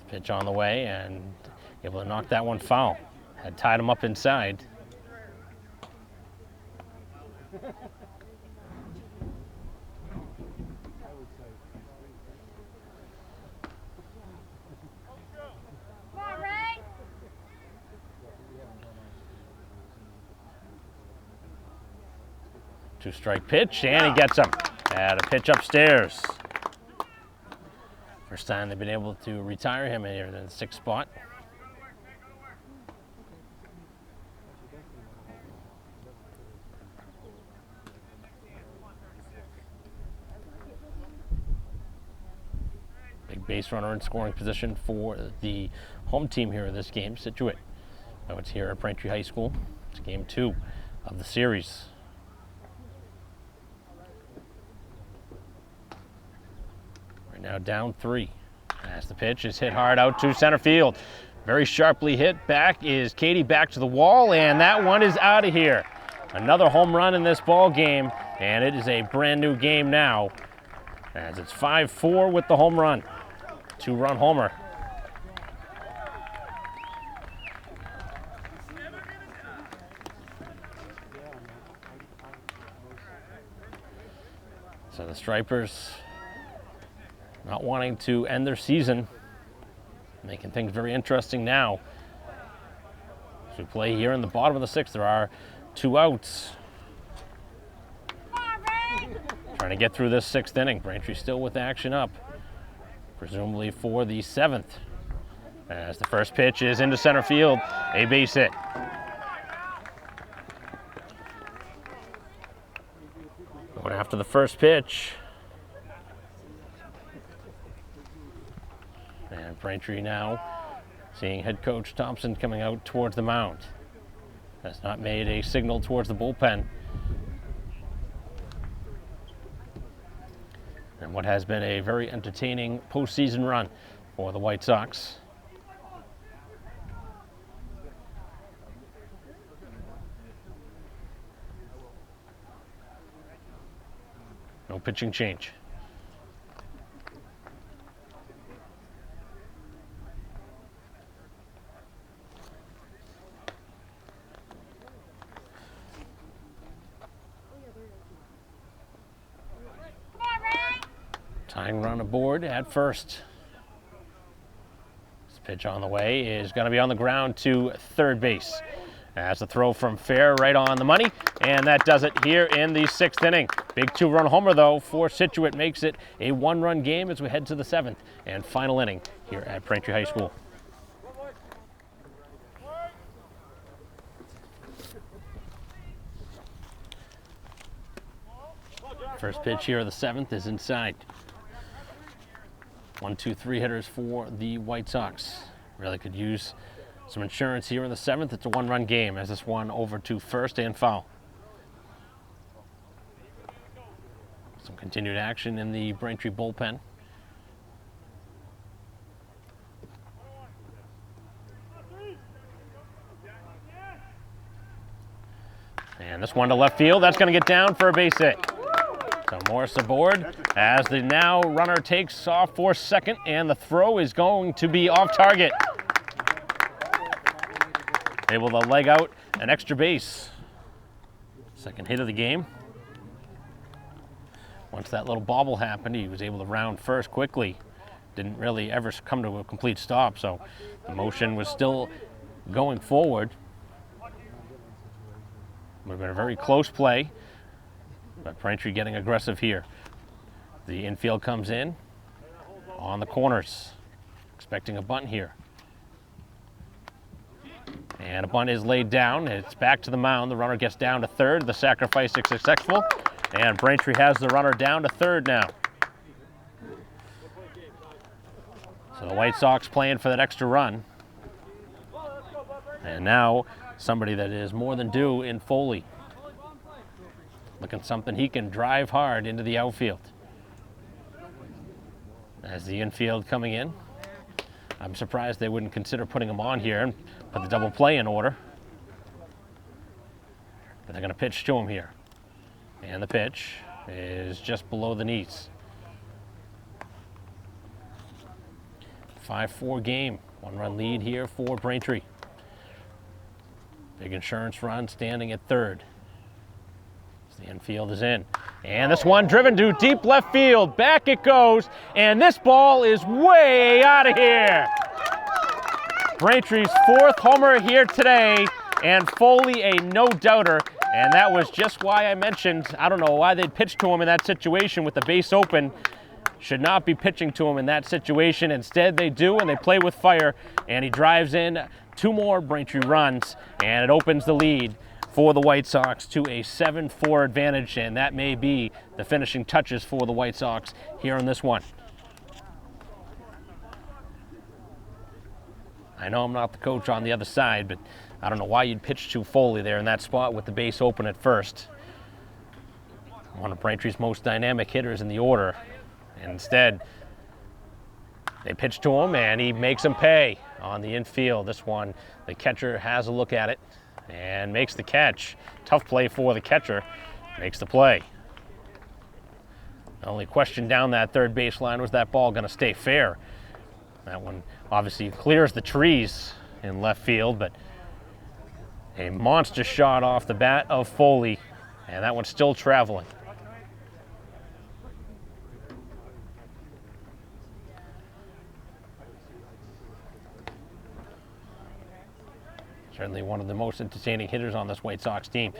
Pitch on the way and able to knock that one foul. Had tied him up inside. Two-strike pitch, and he gets him at a pitch upstairs. First time they've been able to retire him here in the 6th spot. Big base runner in scoring position for the home team here in this game, Scituate. Now it's here at Braintree High School. It's game 2 of the series. Now down 3 as the pitch is hit hard out to center field. Very sharply hit. Back is Katie, back to the wall, and that one is out of here. Another home run in this ball game, and it is a brand new game now as it's 5-4 with the home run. 2-run homer. So the Stripers not wanting to end their season, making things very interesting now. As we play here in the bottom of the 6th, there are 2 outs. Trying to get through this 6th inning. Braintree still with action up, presumably for the 7th. As the first pitch is into center field, a base hit. Going after the first pitch. And Braintree now seeing head coach Thompson coming out towards the mound. Has not made a signal towards the bullpen and what has been a very entertaining postseason run for the White Sox. No pitching change. Tying run aboard at first. This pitch on the way is going to be on the ground to third base. As a throw from Fair right on the money, and that does it here in the 6th inning. Big 2-run homer, though, for Scituate makes it a 1-run game as we head to the 7th and final inning here at Braintree High School. First pitch here of the 7th is inside. 1, 2, 3 hitters for the White Sox. Really could use some insurance here in the 7th. It's a 1-run game as this one over to first and foul. Some continued action in the Braintree bullpen. And this one to left field. That's going to get down for a base hit. So Morris aboard as the now runner takes off for second, and the throw is going to be off target. Able to leg out an extra base. Second hit of the game. Once that little bobble happened, he was able to round first quickly. Didn't really ever come to a complete stop, so the motion was still going forward. Would have been a very close play, but Braintree getting aggressive here. The infield comes in on the corners, expecting a bunt here. And a bunt is laid down. It's back to the mound. The runner gets down to third. The sacrifice is successful. And Braintree has the runner down to third now. So the White Sox playing for that extra run. And now somebody that is more than due in Foley. Looking something he can drive hard into the outfield. As the infield coming in. I'm surprised they wouldn't consider putting him on here and put the double play in order. But they're going to pitch to him here. And the pitch is just below the knees. 5-4 game. 1-run lead here for Braintree. Big insurance run standing at third. The infield is in. And this one driven to deep left field. Back it goes. And this ball is way out of here. Braintree's 4th homer here today. And Foley a no-doubter. And that was just why I mentioned, I don't know why they'd pitch to him in that situation with the base open. Should not be pitching to him in that situation. Instead they do, and they play with fire. And he drives in 2 more Braintree runs. And it opens the lead for the White Sox to a 7-4 advantage, and that may be the finishing touches for the White Sox here in this one. I know I'm not the coach on the other side, but I don't know why you'd pitch to Foley there in that spot with the base open at first. One of Braintree's most dynamic hitters in the order. And instead, they pitch to him, and he makes him pay on the infield. This one, the catcher has a look at it and makes the catch. Tough play for the catcher, makes the play. The only question down that third baseline was that ball going to stay fair. That one obviously clears the trees in left field, but a monster shot off the bat of Foley, and that one's still traveling. Certainly one of the most entertaining hitters on this White Sox team.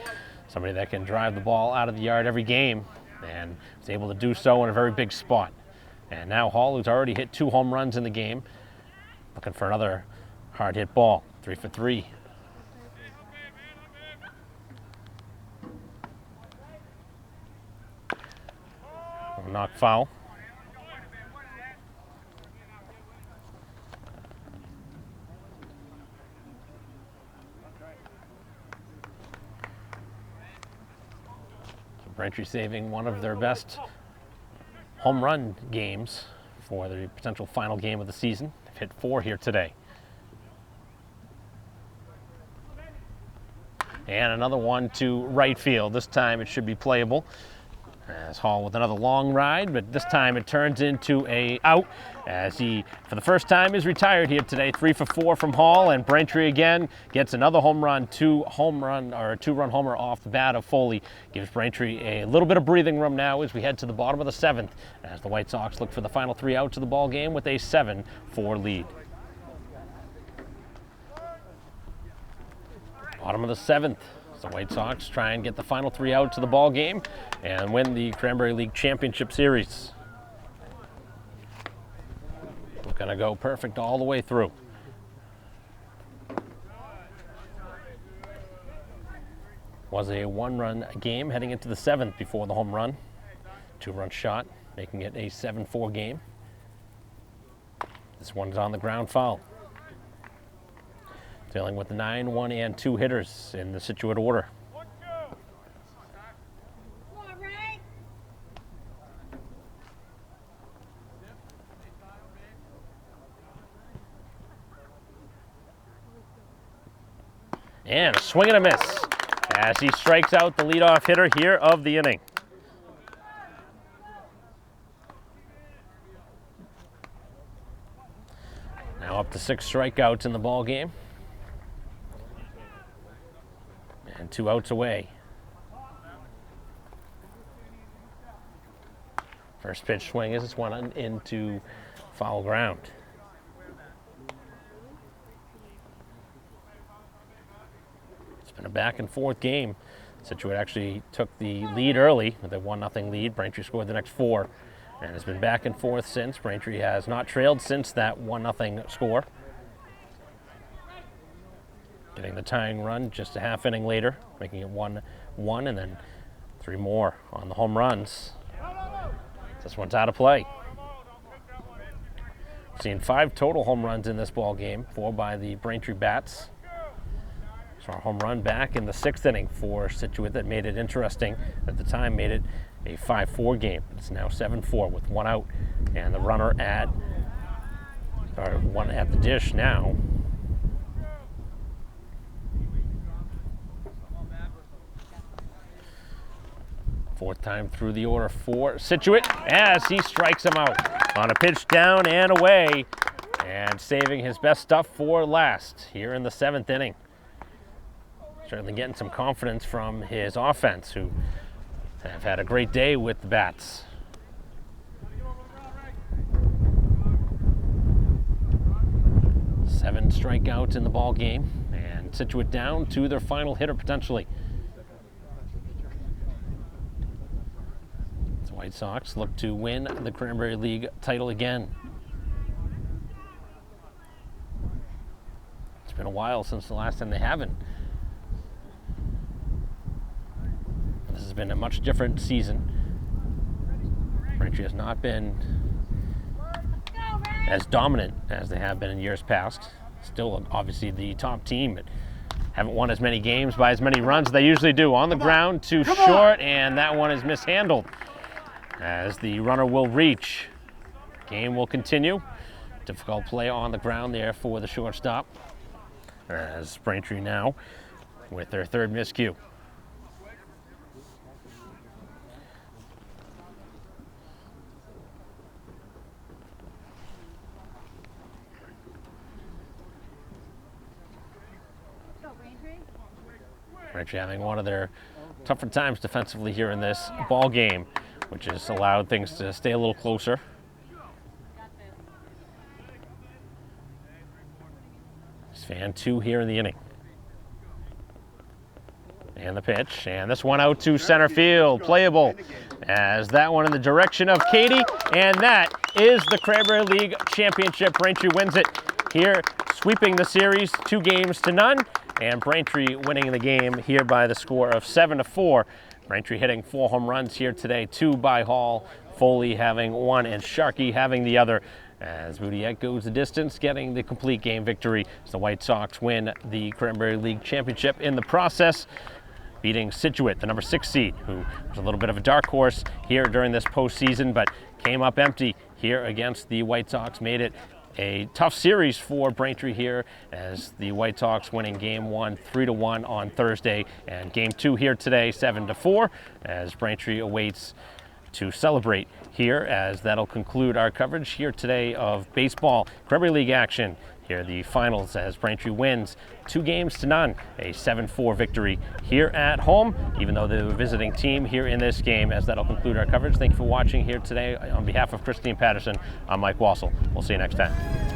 Somebody that can drive the ball out of the yard every game, and is able to do so in a very big spot. And now Hall, who's already hit 2 home runs in the game, looking for another hard hit ball. 3 for 3. Knock foul. Braintree saving one of their best home run games for the potential final game of the season. They've hit 4 here today. And another one to right field. This time it should be playable. As Hall with another long ride, but this time it turns into a out as he, for the first time, is retired here today. 3 for 4 from Hall, and Braintree again gets another home run, a two-run homer off the bat of Foley. Gives Braintree a little bit of breathing room now as we head to the bottom of the 7th, as the White Sox look for the final 3 outs of the ball game with a 7-4 lead. Bottom of the 7th. The White Sox try and get the final 3 outs of the ball game and win the Cranberry League Championship Series. We're going to go perfect all the way through. Was a 1-run game heading into the 7th before the home run. 2-run shot, making it a 7-4 game. This one's on the ground foul. Dealing with the 9, 1, and 2 hitters in the Scituate order. And a swing and a miss as he strikes out the leadoff hitter here of the inning. Now up to 6 strikeouts in the ball game. And 2 outs away. First pitch swing is this one into foul ground. It's been a back and forth game. Scituate actually took the lead early with a 1-0 lead. Braintree scored the next 4 and has been back and forth since. Braintree has not trailed since that 1-0 score. Getting the tying run just a half inning later, making it 1-1, and then 3 more on the home runs. This one's out of play. Seen 5 total home runs in this ball game, 4 by the Braintree Bats. Saw a home run back in the 6th inning for Scituate that made it interesting. At the time, made it a 5-4 game. It's now 7-4 with 1 out, and the runner one at the dish now. Fourth time through the order for Scituate as he strikes him out on a pitch down and away, and saving his best stuff for last here in the 7th inning. Certainly getting some confidence from his offense, who have had a great day with the Bats. Seven strikeouts in the ball game, and Scituate down to their final hitter potentially. White Sox look to win the Cranberry League title again. It's been a while since the last time they haven't. This has been a much different season. Braintree has not been as dominant as they have been in years past. Still, obviously, the top team, but haven't won as many games by as many runs as they usually do. On the ground, too short, and that one is mishandled. As the runner will reach. Game will continue. Difficult play on the ground there for the shortstop. As Braintree now with their 3rd miscue. Braintree having one of their tougher times defensively here in this ball game, which has allowed things to stay a little closer. It's fan 2 here in the inning. And the pitch, and this one out to center field, playable, as that one in the direction of Katie, and that is the Cranberry League Championship. Braintree wins it here, sweeping the series 2-0, and Braintree winning the game here by the score of 7-4. Braintree hitting 4 home runs here today, 2 by Hall, Foley having 1, and Sharkey having the other. As Boudiette goes the distance, getting the complete game victory as the White Sox win the Cranberry League Championship in the process. beating Scituate, the number 6 seed, who was a little bit of a dark horse here during this postseason, but came up empty here against the White Sox. Made it a tough series for Braintree here, as the White Sox winning game 1 3-1 on Thursday, and game 2 here today 7-4, as Braintree awaits to celebrate here, as that'll conclude our coverage here today of baseball Cranberry League action. Here the finals, as Braintree wins 2-0, a 7-4 victory here at home, even though they're the visiting team here in this game, as that'll conclude our coverage. Thank you for watching here today. On behalf of Christine Patterson, I'm Mike Wassel. We'll see you next time.